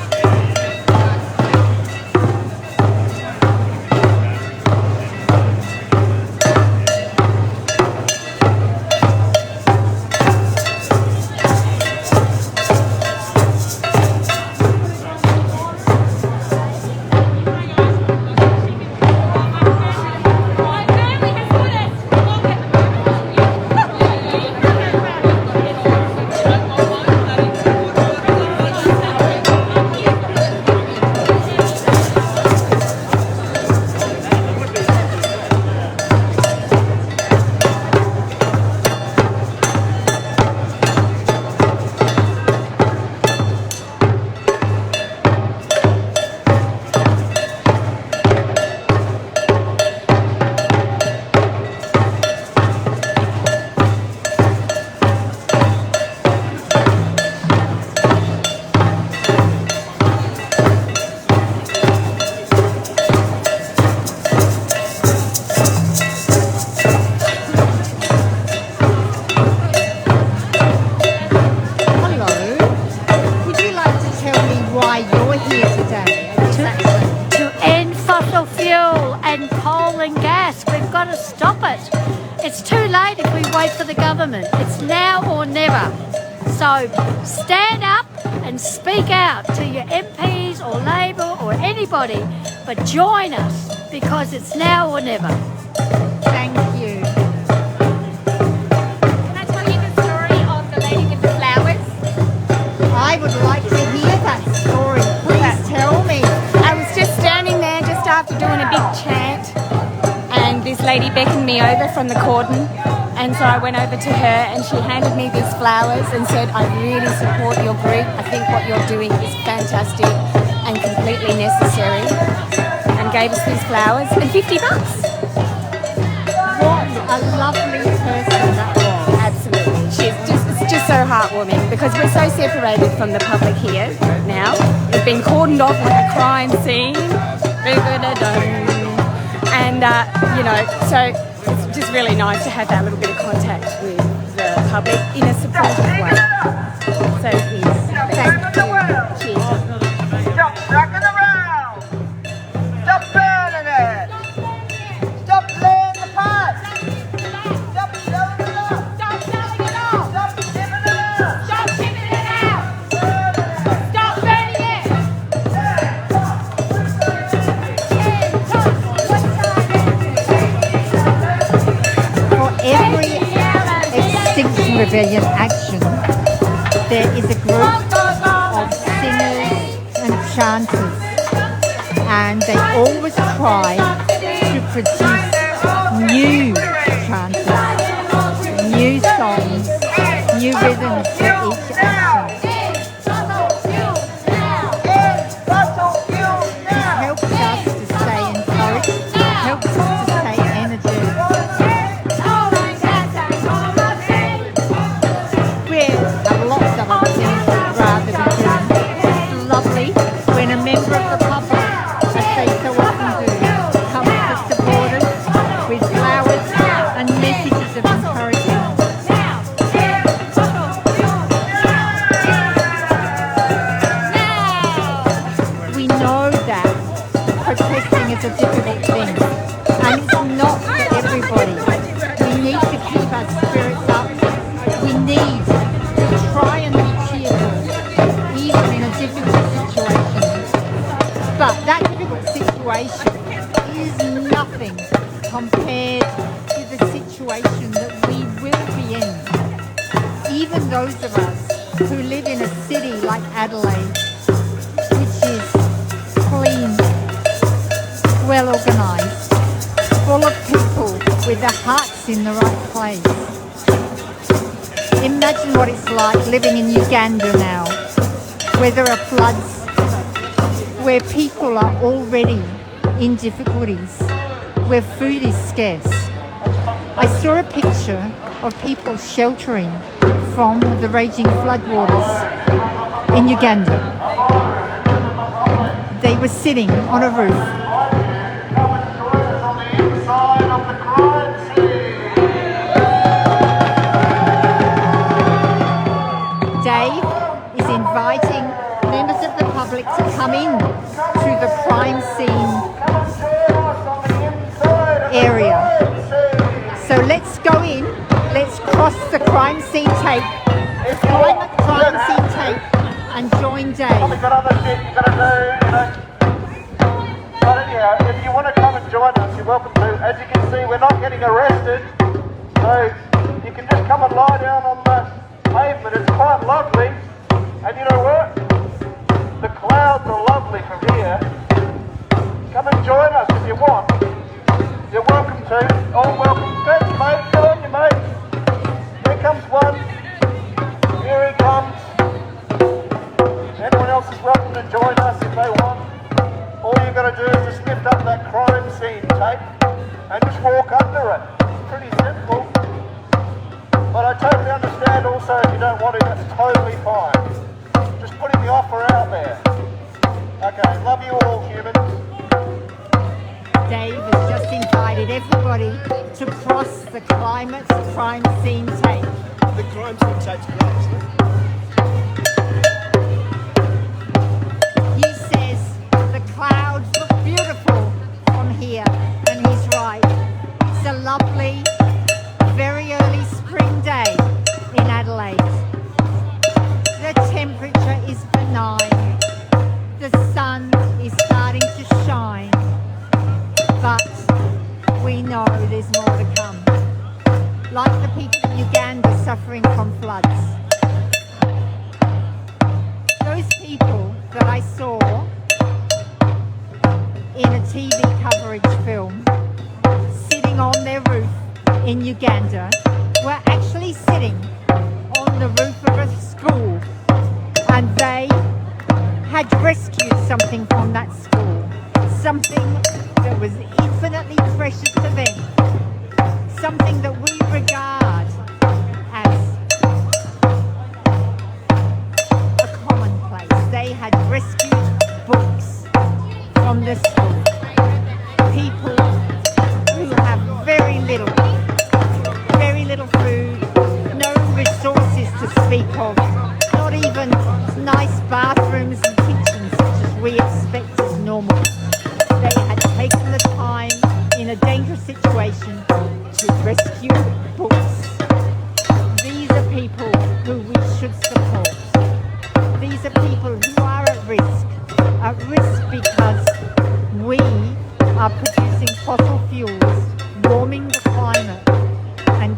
It's too late if we wait for the government. It's now or never. So stand up and speak out to your MPs or Labor or anybody, but join us because it's now or never. Thank you. Can I tell you the story of the lady with the flowers? I would like to hear that story. Please tell me. I was just standing there just after doing a big chant, and this lady beckoned me over from the cordon, and so I went over to her and she handed me these flowers and said, I really support your group. I think what you're doing is fantastic and completely necessary, and gave us these flowers and $50. What a lovely person that was. Absolutely. It's just so heartwarming because we're so separated from the public here now. We've been cordoned off like a crime scene. And, you know, so it's just really nice to have that little bit of contact with the public in a supportive way. So please, thank you. Cheers. Stop rocking around! Stop burning it! Stop laying the pipe! Stop selling it off! Stop selling it off! Stop giving it out! Stop giving it out! Stop burning it! every Extinction Rebellion action, there is a group of singers and chanters, and they always try to produce new chanters, new songs, new rhythms for each action. This helps us to stay encouraged, helps us to stay energetic. We have lots of other things we'd rather be doing. It's lovely when a member of the public, as they so often do, comes to support us with flowers and messages of encouragement. We know that protesting is a difficult thing, and it's not for everybody. We need to keep our spirits up. We need to try and be cheerful, even in a difficult situation. But that difficult situation is nothing compared to the situation that we will be in. Even those of us who live in a city like Adelaide, which is clean, well organised, full of people with their hearts in the right place. Imagine what it's like living in Uganda now, where there are floods, where people are already in difficulties, where food is scarce. I saw a picture of people sheltering from the raging floodwaters in Uganda. They were sitting on a roof. Dave is inviting members of the public to come in to the crime scene area. So let's go in, let's cross the crime scene tape, climb the crime scene tape and join Dave. We've got other shit you gotta do, you know. But anyhow, if you want to come and join us, you're welcome to. As you can see, we're not getting arrested, so you can just come and lie down on the pavement. It's quite lovely, and you know what? The clouds are lovely from here. Come and join us if you want. You're welcome to. All welcome. Thanks, mate. Good on you, mate. Here comes one. Here he comes. Anyone else is welcome to join us if they want. All you got to do is just lift up that crime scene tape and just walk under it. It's pretty simple. But I totally understand also if you don't want to, that's totally fine. Just putting the offer out there. Okay, love you all, humans. Dave has just invited everybody to cross the climate crime scene tape. The crime scene tape's great, isn't it? He says the clouds look beautiful from here, and he's right. It's a lovely, very early spring day in Adelaide. The temperature is benign. The sun is starting to shine. But we know there's more to come. Like the people in Uganda suffering from floods. Those people that I saw in a TV coverage film sitting on their roof in Uganda were actually sitting on the roof of a school, and they had rescued something from that school, something that was infinitely precious to them, something that we regard as a commonplace. They had rescued books from the school. People who have very little food, no resources to speak of, not even nice bathrooms and kitchens such as we expect as normal. They had taken the time in a dangerous situation to rescue books. These are people who we should support. These are people who are at risk because we are producing fossil fuels, warming the climate and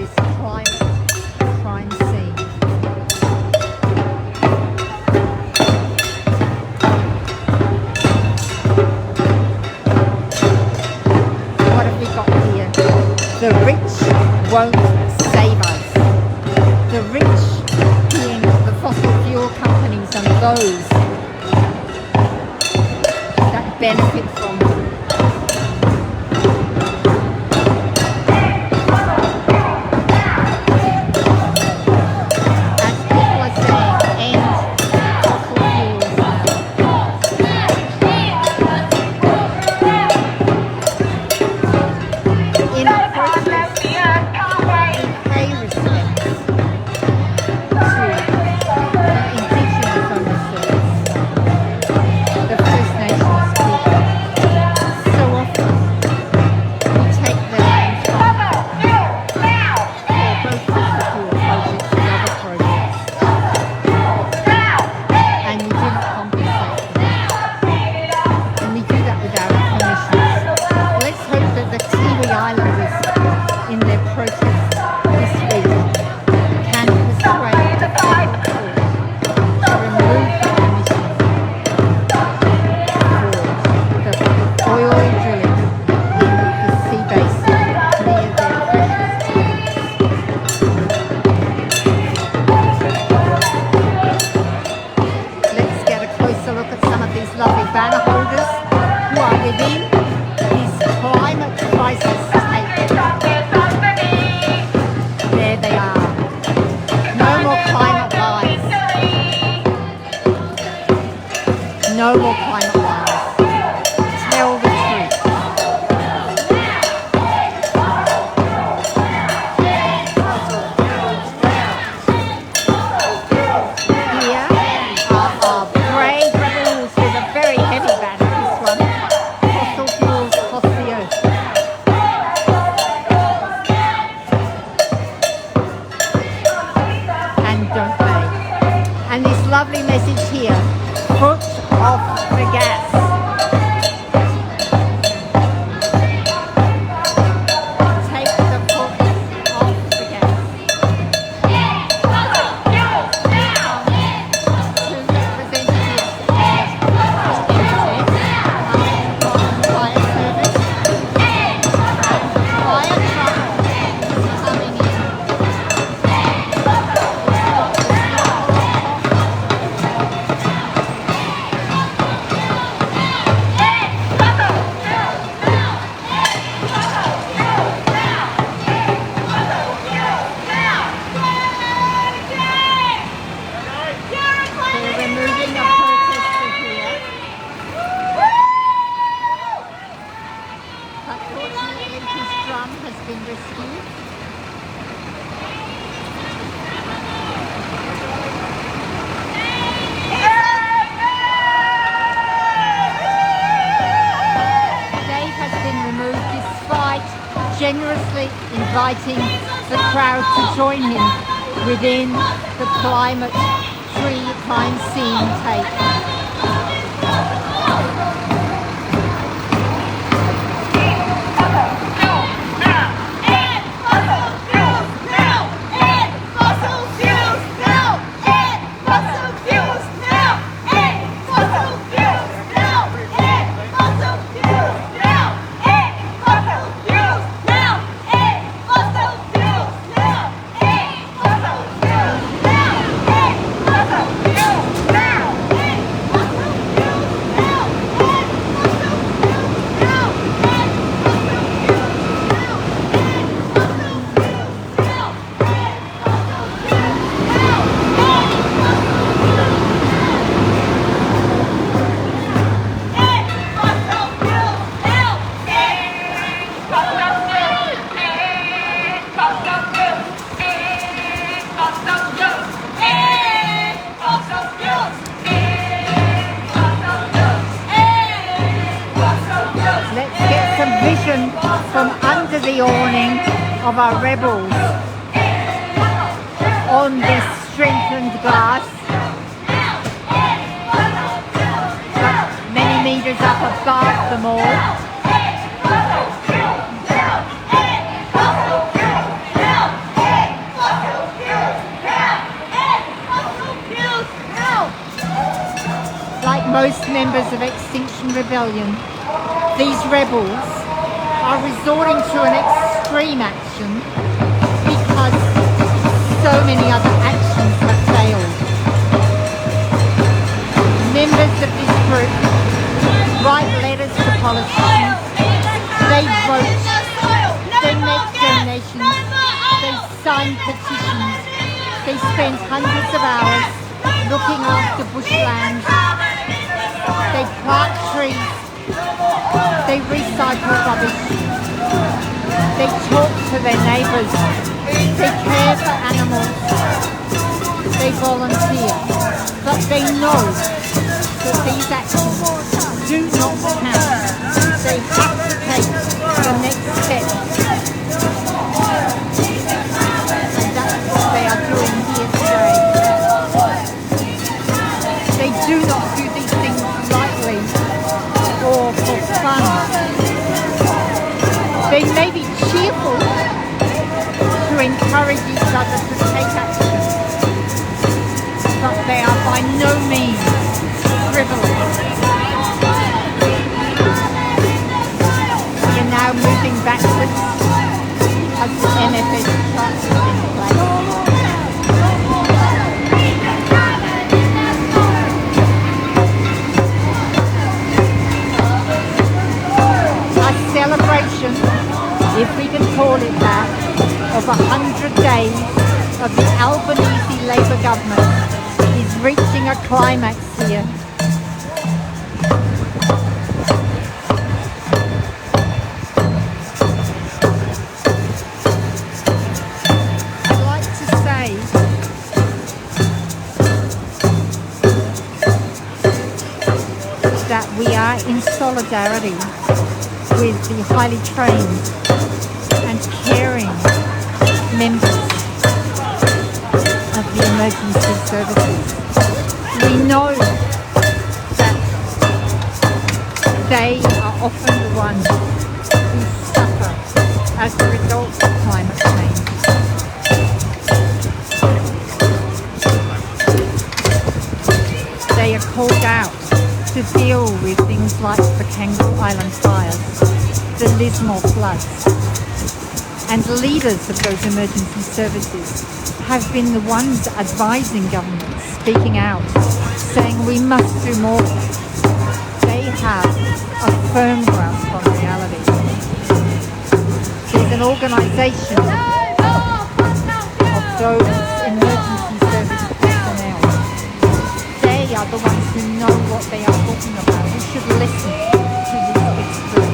this climate crime scene. What have we got here? The rich won't save us. The rich being the fossil fuel companies and those that benefit from them. As people are saying, end fossil fuels now. In a protest, we pay respect to the Indigenous on the surface, the First Nations people. So often we take their land from them for both fossil fuel projects and other projects, and we do not compensate for that. And we do that without our permissions. Let's hope that the Tiwi Islanders in their protest this week can persuade the federal court to remove the permission for the oil drilling in the sea basin near their precious islands. Let's get a closer look at some of these lovely banner holders who are within this climate crisis tape. There they are. No more climate lies. No more climate lies. Tell the truth. Here are our brave rebels with a very heavy banner, this one. Fossil fuels cost the earth. And don't they? And this lovely message here, foot off the gas. Take the foot off the gas. Two representatives of fire service and the fire truck is coming in. They're removing a protester here. But fortunately his drum has been rescued. Dave has been removed despite generously inviting the crowd to join him within the climate-free crime scene tape. Let's get some vision from under the awning of our rebels on this strengthened glass, many metres up above them all. most members of Extinction Rebellion, these rebels, are resorting to an extreme action because so many other actions have failed. Members of this group write letters to politicians, they vote, they make donations, they sign petitions, they spend hundreds of hours looking after bushland, they plant trees, they recycle rubbish, they talk to their neighbours, they care for animals, they volunteer, but they know that these actions do not count. They have to take the next step. And that's what they are doing here today. They do not do these things lightly or for fun. They may be cheerful to encourage each other to take action, but they are by no means frivolous. We are now moving backwards as the MFS starts to take place. A celebration, if we can call it that, of 100 days of the Albanese Labour government is reaching a climax here. I'd like to say that we are in solidarity with the highly trained and caring members of the emergency services. We know that they are often the ones who suffer as a result of climate change. They are called out to deal with things like the Kangaroo Island fires, the Lismore floods, and leaders of those emergency services have been the ones advising governments, speaking out, saying we must do more. They have a firm grasp on reality. There's an organisation of those emergency service personnel. They are the ones who know what they are talking about. We should listen to these experts.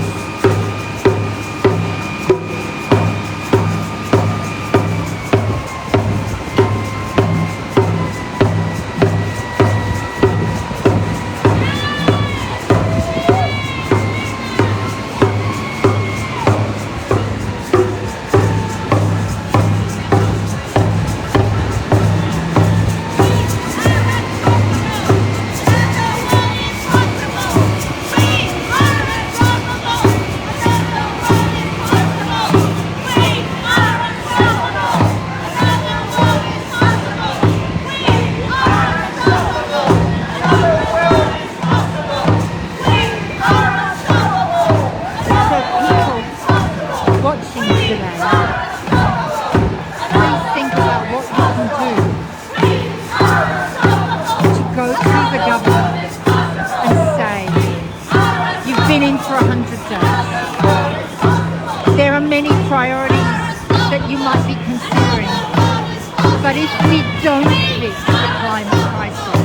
But if we don't fix the climate crisis,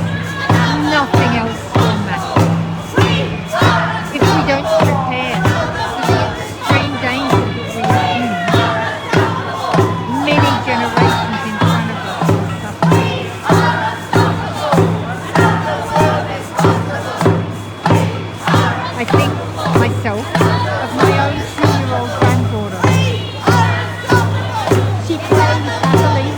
nothing else will matter. If we don't prepare for the extreme danger that we are in, many generations in front of us will suffer. I think myself of my own 2-year-old granddaughter. She plays happily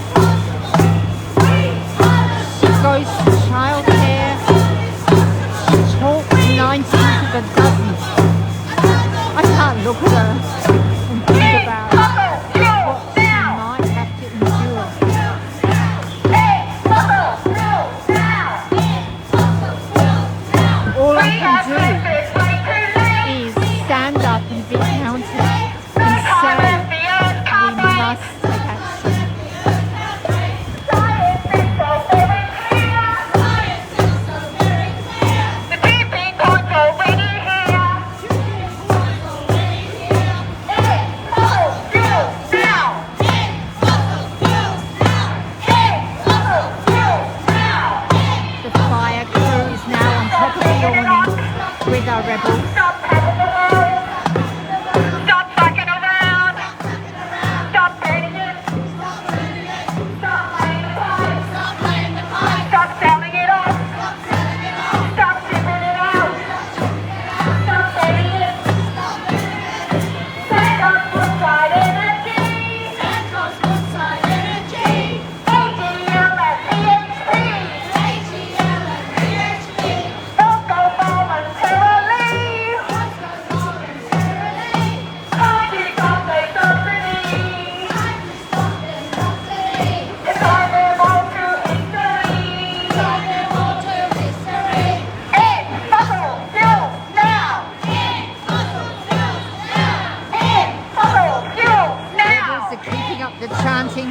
chanting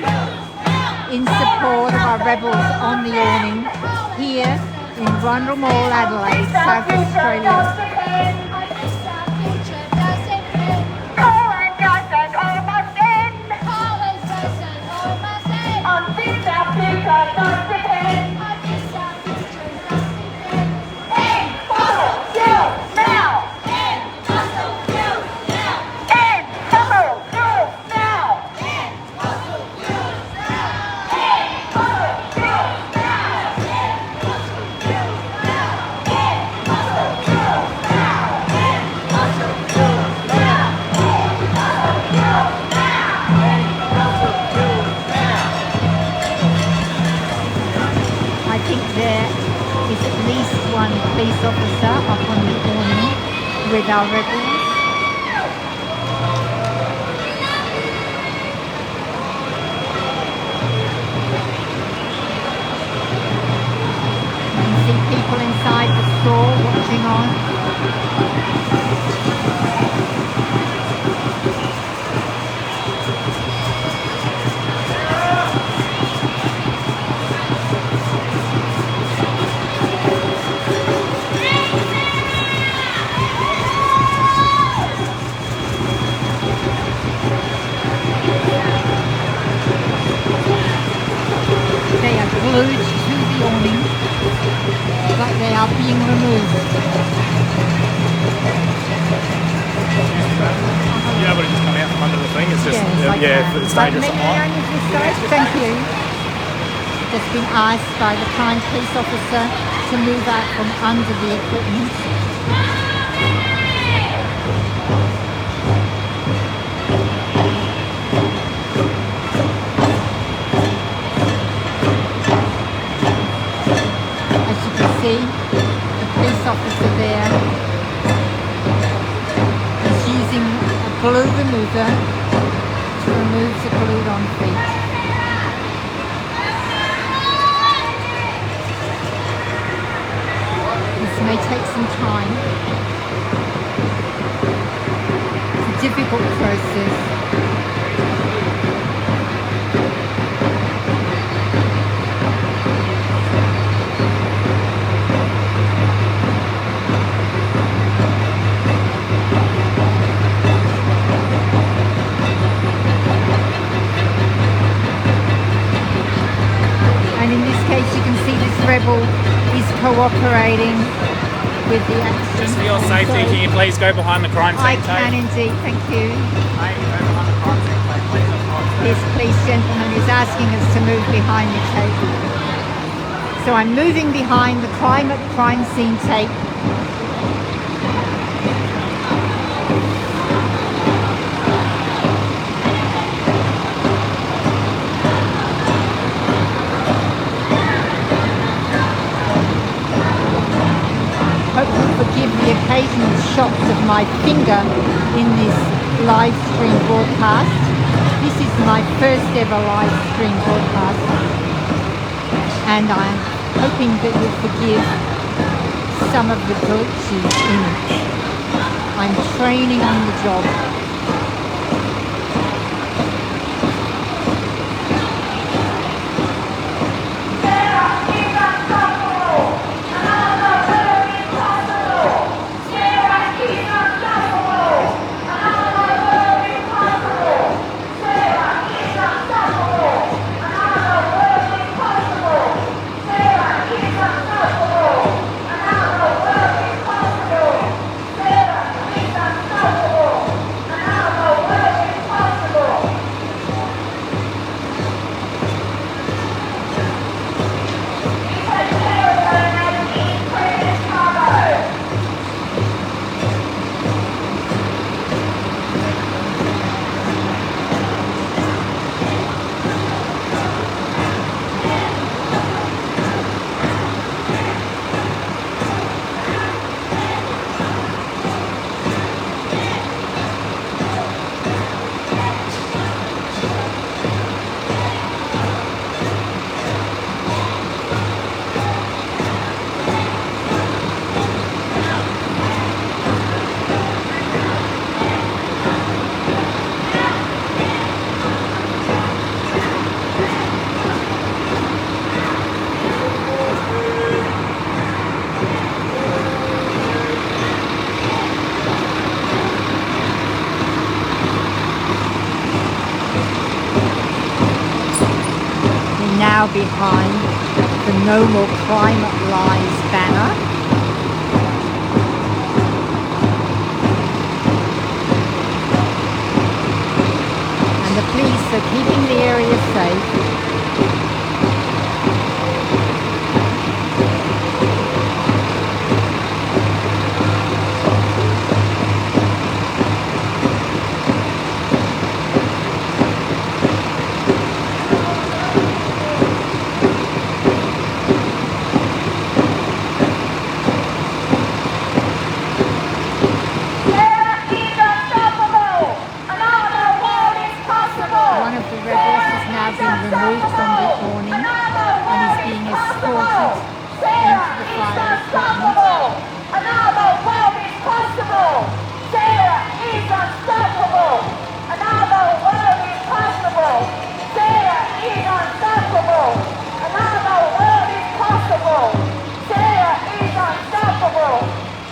in support of our rebels on the awning here in Rundle Mall, Adelaide, South Australia. There is at least one police officer up on the awning with our rebels. You can see people inside the store watching on. Glued to the awning, but they are being removed. You're able to just come out from under the thing. It's just it's dangerous. Thank you. Just been asked by the kind police officer to move out from under the equipment. The police officer there is using a glue remover to remove the glued on feet. This may take some time. It's a difficult process. You can see this rebel is cooperating with the action. Just for your safety, can you please go behind the crime scene? I can indeed, thank you. This police gentleman is asking us to move behind the tape. So I'm moving behind the crime scene tape. Forgive the occasional shots of my finger in this live stream broadcast. This is my first ever live stream broadcast, and I'm hoping that you'll forgive some of the glitches in it. I'm training on the job. now behind the No More Climate Lies banner. And the police are keeping the area safe. Removed from the awning and is being escorted into the fire department. Another world is possible. Sarah is unstoppable. Another world is possible. Sarah is unstoppable. Another world is possible. Sarah is unstoppable.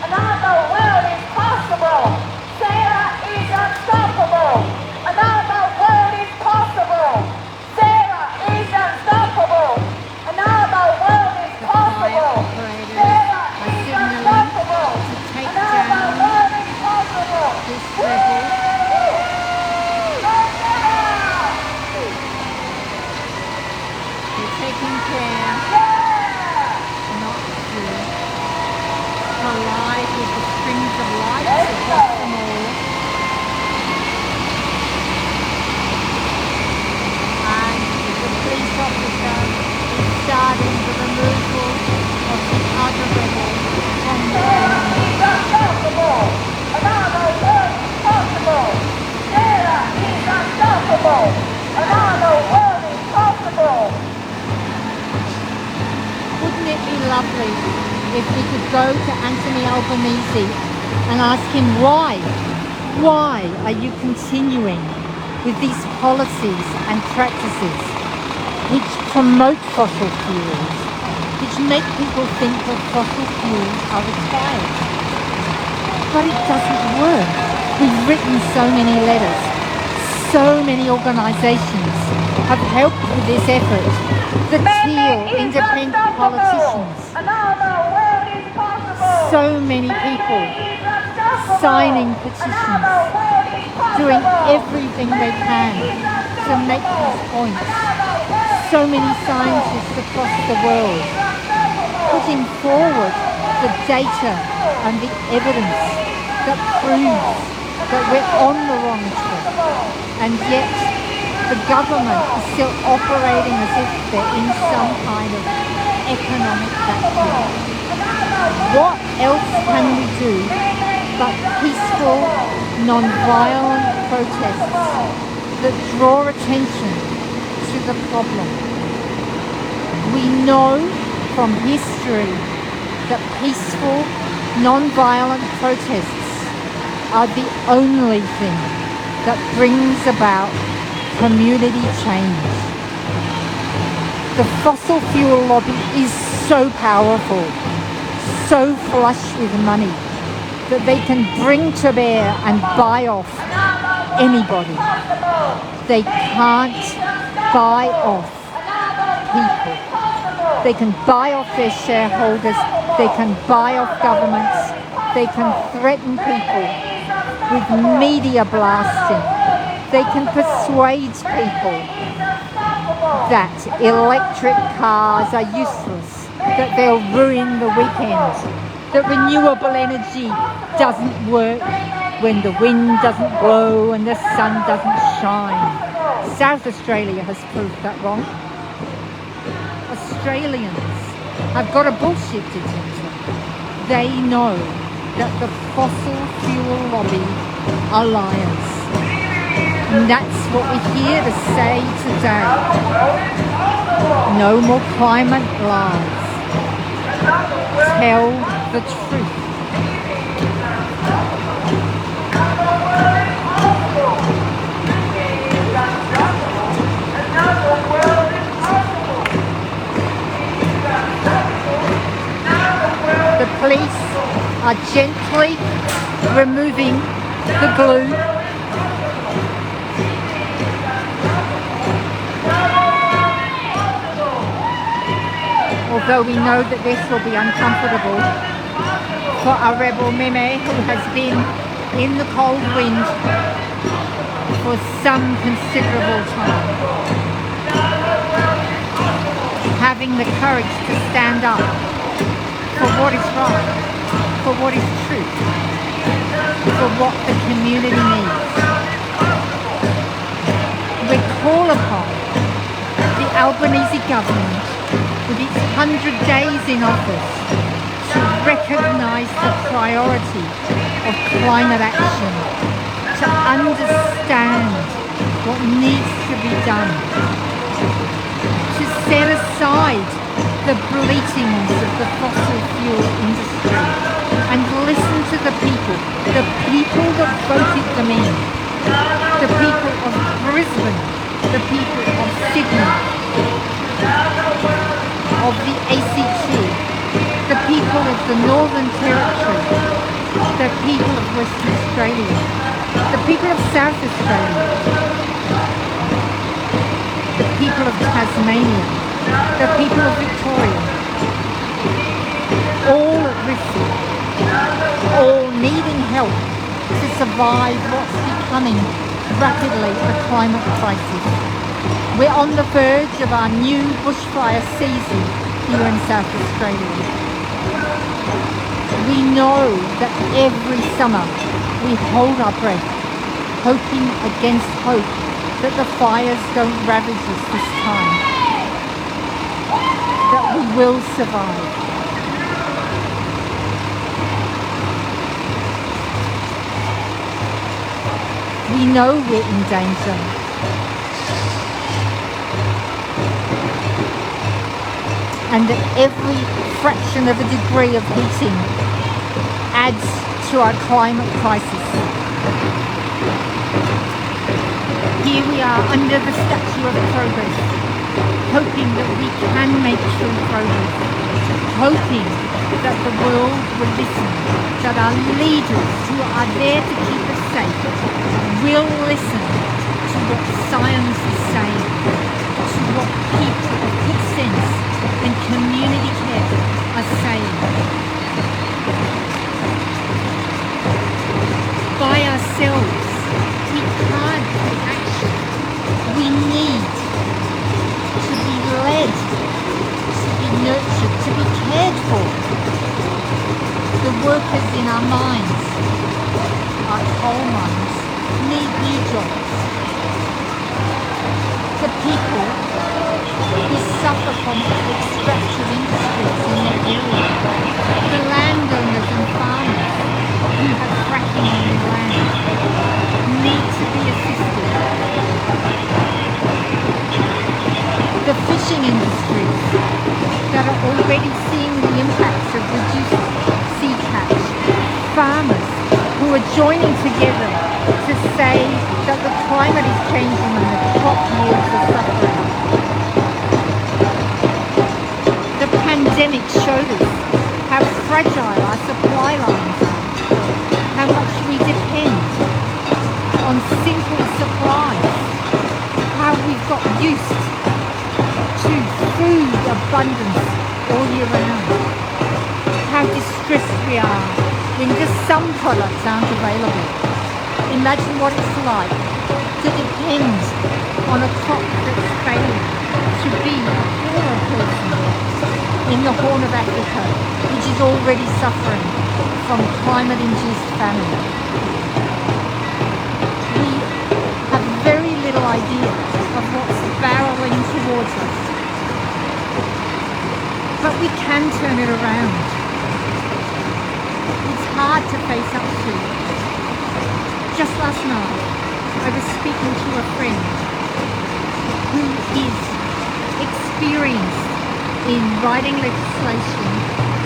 Another world is possible. Sarah is unstoppable. Another world is possible. Sarah is unstoppable. Another world is possible. Sarah is unstoppable. Another world is possible. This rebel. They're taking care not to collide with the strings of lights across the mall. And the police officer is starting the removal of the other rebel from the Sarah is unstoppable. Another world is possible. Sarah is unstoppable. Another world is possible. Wouldn't it be lovely if we could go to Anthony Albanese and ask him why are you continuing with these policies and practices which promote fossil fuels, which make people think that fossil fuels are expired. But it doesn't work. We've written so many letters. So many organisations have helped with this effort. The Teal, independent politicians. Another world is possible. So many people signing petitions, Another world is possible. doing everything they can to make these points. So many scientists across the world putting forward the data and the evidence that proves that we're on the wrong track, and yet the government is still operating as if they're in some kind of economic vacuum. What else can we do but peaceful, non-violent protests that draw attention to the problem? We know from history that peaceful, non-violent protests are the only thing that brings about community change. The fossil fuel lobby is so powerful, so flush with money, that they can bring to bear and buy off anybody. They can't buy off people. They can buy off their shareholders, they can buy off governments, they can threaten people with media blasting. They can persuade people that electric cars are useless, that they'll ruin the weekend, that renewable energy doesn't work when the wind doesn't blow and the sun doesn't shine. South Australia has proved that wrong. Australians have got a bullshit detector. They know that the fossil fuel lobby are liars. And that's what we're here to say today. No more climate lies. Tell the truth. The police are gently removing the glue. although we know that this will be uncomfortable for our rebel Meme, who has been in the cold wind for some considerable time. Having the courage to stand up for what is right, for what is true, for what the community needs. We call upon the Albanese Government, with its 100 days in office, to recognise the priority of climate action, to understand what needs to be done, to set aside the bleatings of the fossil fuel industry and listen to the people that voted them in, the people of Brisbane, the people of Sydney, of the ACT, the people of the Northern Territory, the people of Western Australia, the people of South Australia, the people of Tasmania, the people of Victoria, all at risk, all needing help to survive what's becoming rapidly a climate crisis. We're on the verge of our new bushfire season here in South Australia. We know that every summer we hold our breath, hoping against hope that the fires don't ravage us this time, that we will survive. We know we're in danger. And that every fraction of a degree of heating adds to our climate crisis. Here we are under the Statue of Progress, hoping that we can make true progress, hoping that the world will listen, that our leaders who are there to keep us safe will listen to what science is saying, to what people of good sense and community care are saying. By ourselves, we can't take action. We need to be led, to be nurtured, to be cared for. The workers in our mines, our coal mines, need new jobs. The people who suffer from extractive industries in their area, the landowners and farmers who have fracking on their land, need to be assisted. The fishing industries that are already seeing the impacts of reduced sea catch, farmers who are joining together to say that the climate is changing and the crop yields are suffering. The pandemic showed us how fragile our supply lines are, how much we depend on simple supplies, how we've got used to food abundance all year round, how distressed we are when just some products aren't available. Imagine what it's like to depend on a crop that's failing to be a poorer person in the Horn of Africa, which is already suffering from climate-induced famine. We have very little idea of what's barreling towards us, but we can turn it around. It's hard to face up to. Just last night, I was speaking to a friend who is experienced in writing legislation,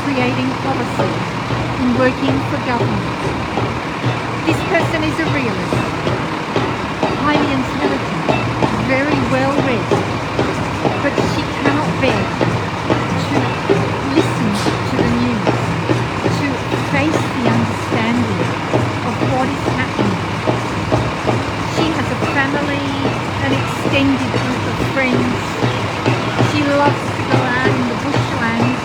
creating policy, and working for government. This person is a realist, highly intelligent, very well read, but she cannot bear to listen to the news, to face the understanding of what is happening. She has a family, an extended group of friends. She loves to go out in the bushland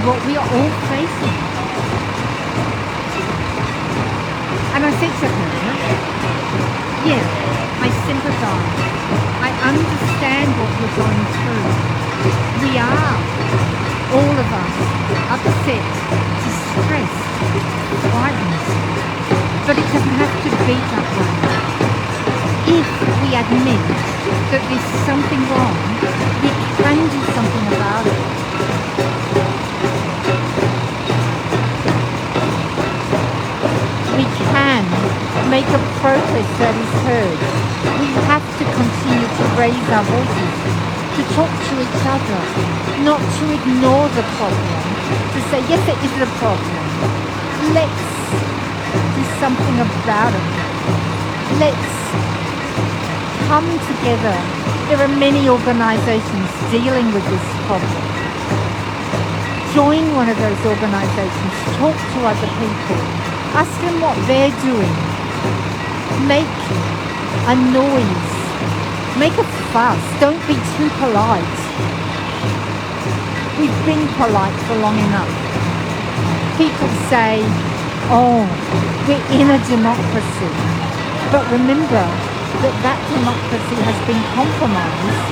what we are all facing. And I said to her, yeah, I sympathise. I understand what you're going through. We are, all of us, upset, distressed, frightened. But it doesn't have to be that way. If we admit that there's something wrong, we can do something about it. We can make a protest that is heard. We have to continue to raise our voices, to talk to each other, not to ignore the problem, to say, yes, it is a problem. Let's do something about it. Let's come together. There are many organisations dealing with this problem. Join one of those organisations, talk to other people, ask them what they're doing, make a noise, make a fuss, don't be too polite. We've been polite for long enough. People say, oh, we're in a democracy. But remember that democracy has been compromised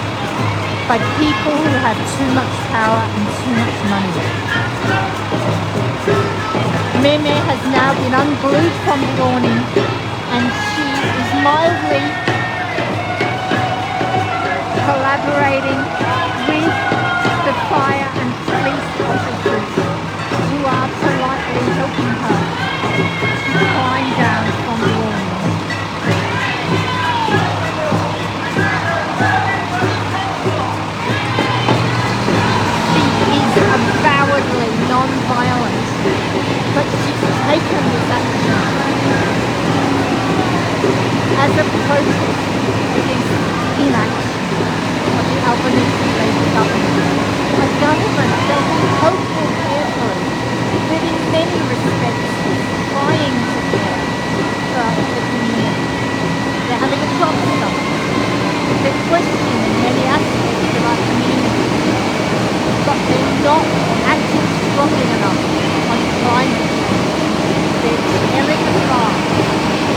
by people who have too much power and too much money. Meme has now been unglued from the awning and she is mildly collaborating with the fire and police officers who are politely helping her to climb down from the awning. She is avowedly non-violent, but she's taken this action as a protest against inaction of the Albanese Government. A government that we hope will care for us, that in many respects is trying to care for the community. They're having a drop stop. They're questioning many aspects of our community, but they're not acting strongly enough on climate change. They're tearing apart.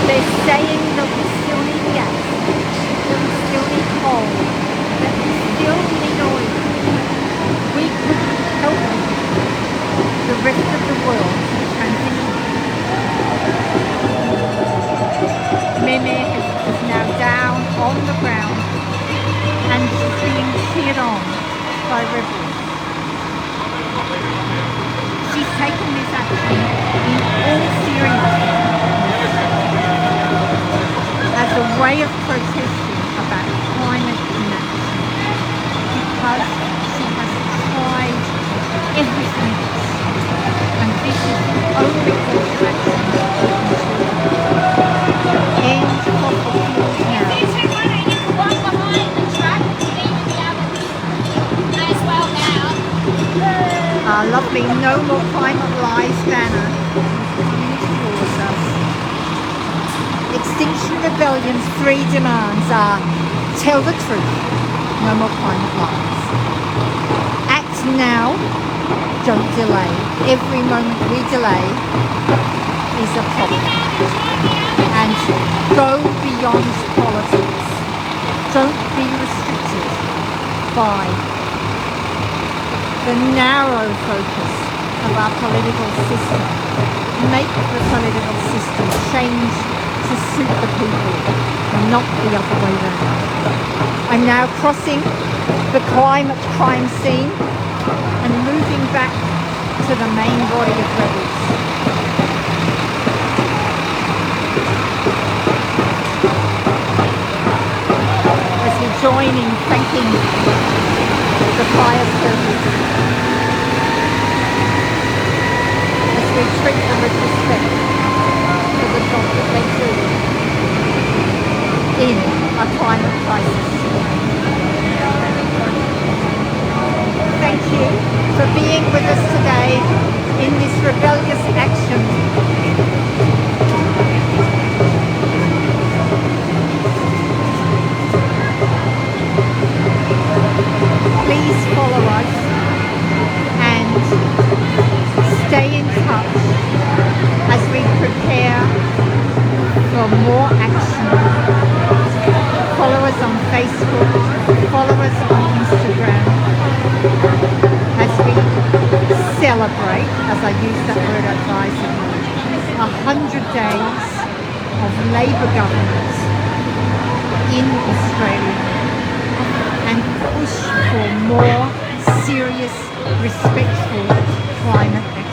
They're saying that we still need gas, that we still need coal, that we still need oil. We could help the rest of the world transition. Meme is now down on the ground and she's being cheered on by rebels. She's taken this action in all seriousness as a way of protesting about climate inaction, because she has tried everything else, and this is the only course of action that we can do. End fossil fuels now. You can walk behind the truck and you need to be able to as well now. Our lovely No More Climate Lies banner is towards us. Extinction Rebellion's 3 demands are: tell the truth, no more climate lies. Act now, don't delay. Every moment we delay is a problem. And go beyond politics. Don't be restricted by the narrow focus of our political system. Make the political system change to suit the people, not the other way around. I'm now crossing the climate crime scene and moving back to the main body of rebels. As we join in thanking the fire service, as we treat them with respect for the job that they do in a climate crisis. Thank you for being with us today in this rebellious action. Please follow us and Facebook, follow us on Instagram, as we celebrate, as I use that word advisedly, 100 days of Labor government in Australia and push for more serious, respectful climate action.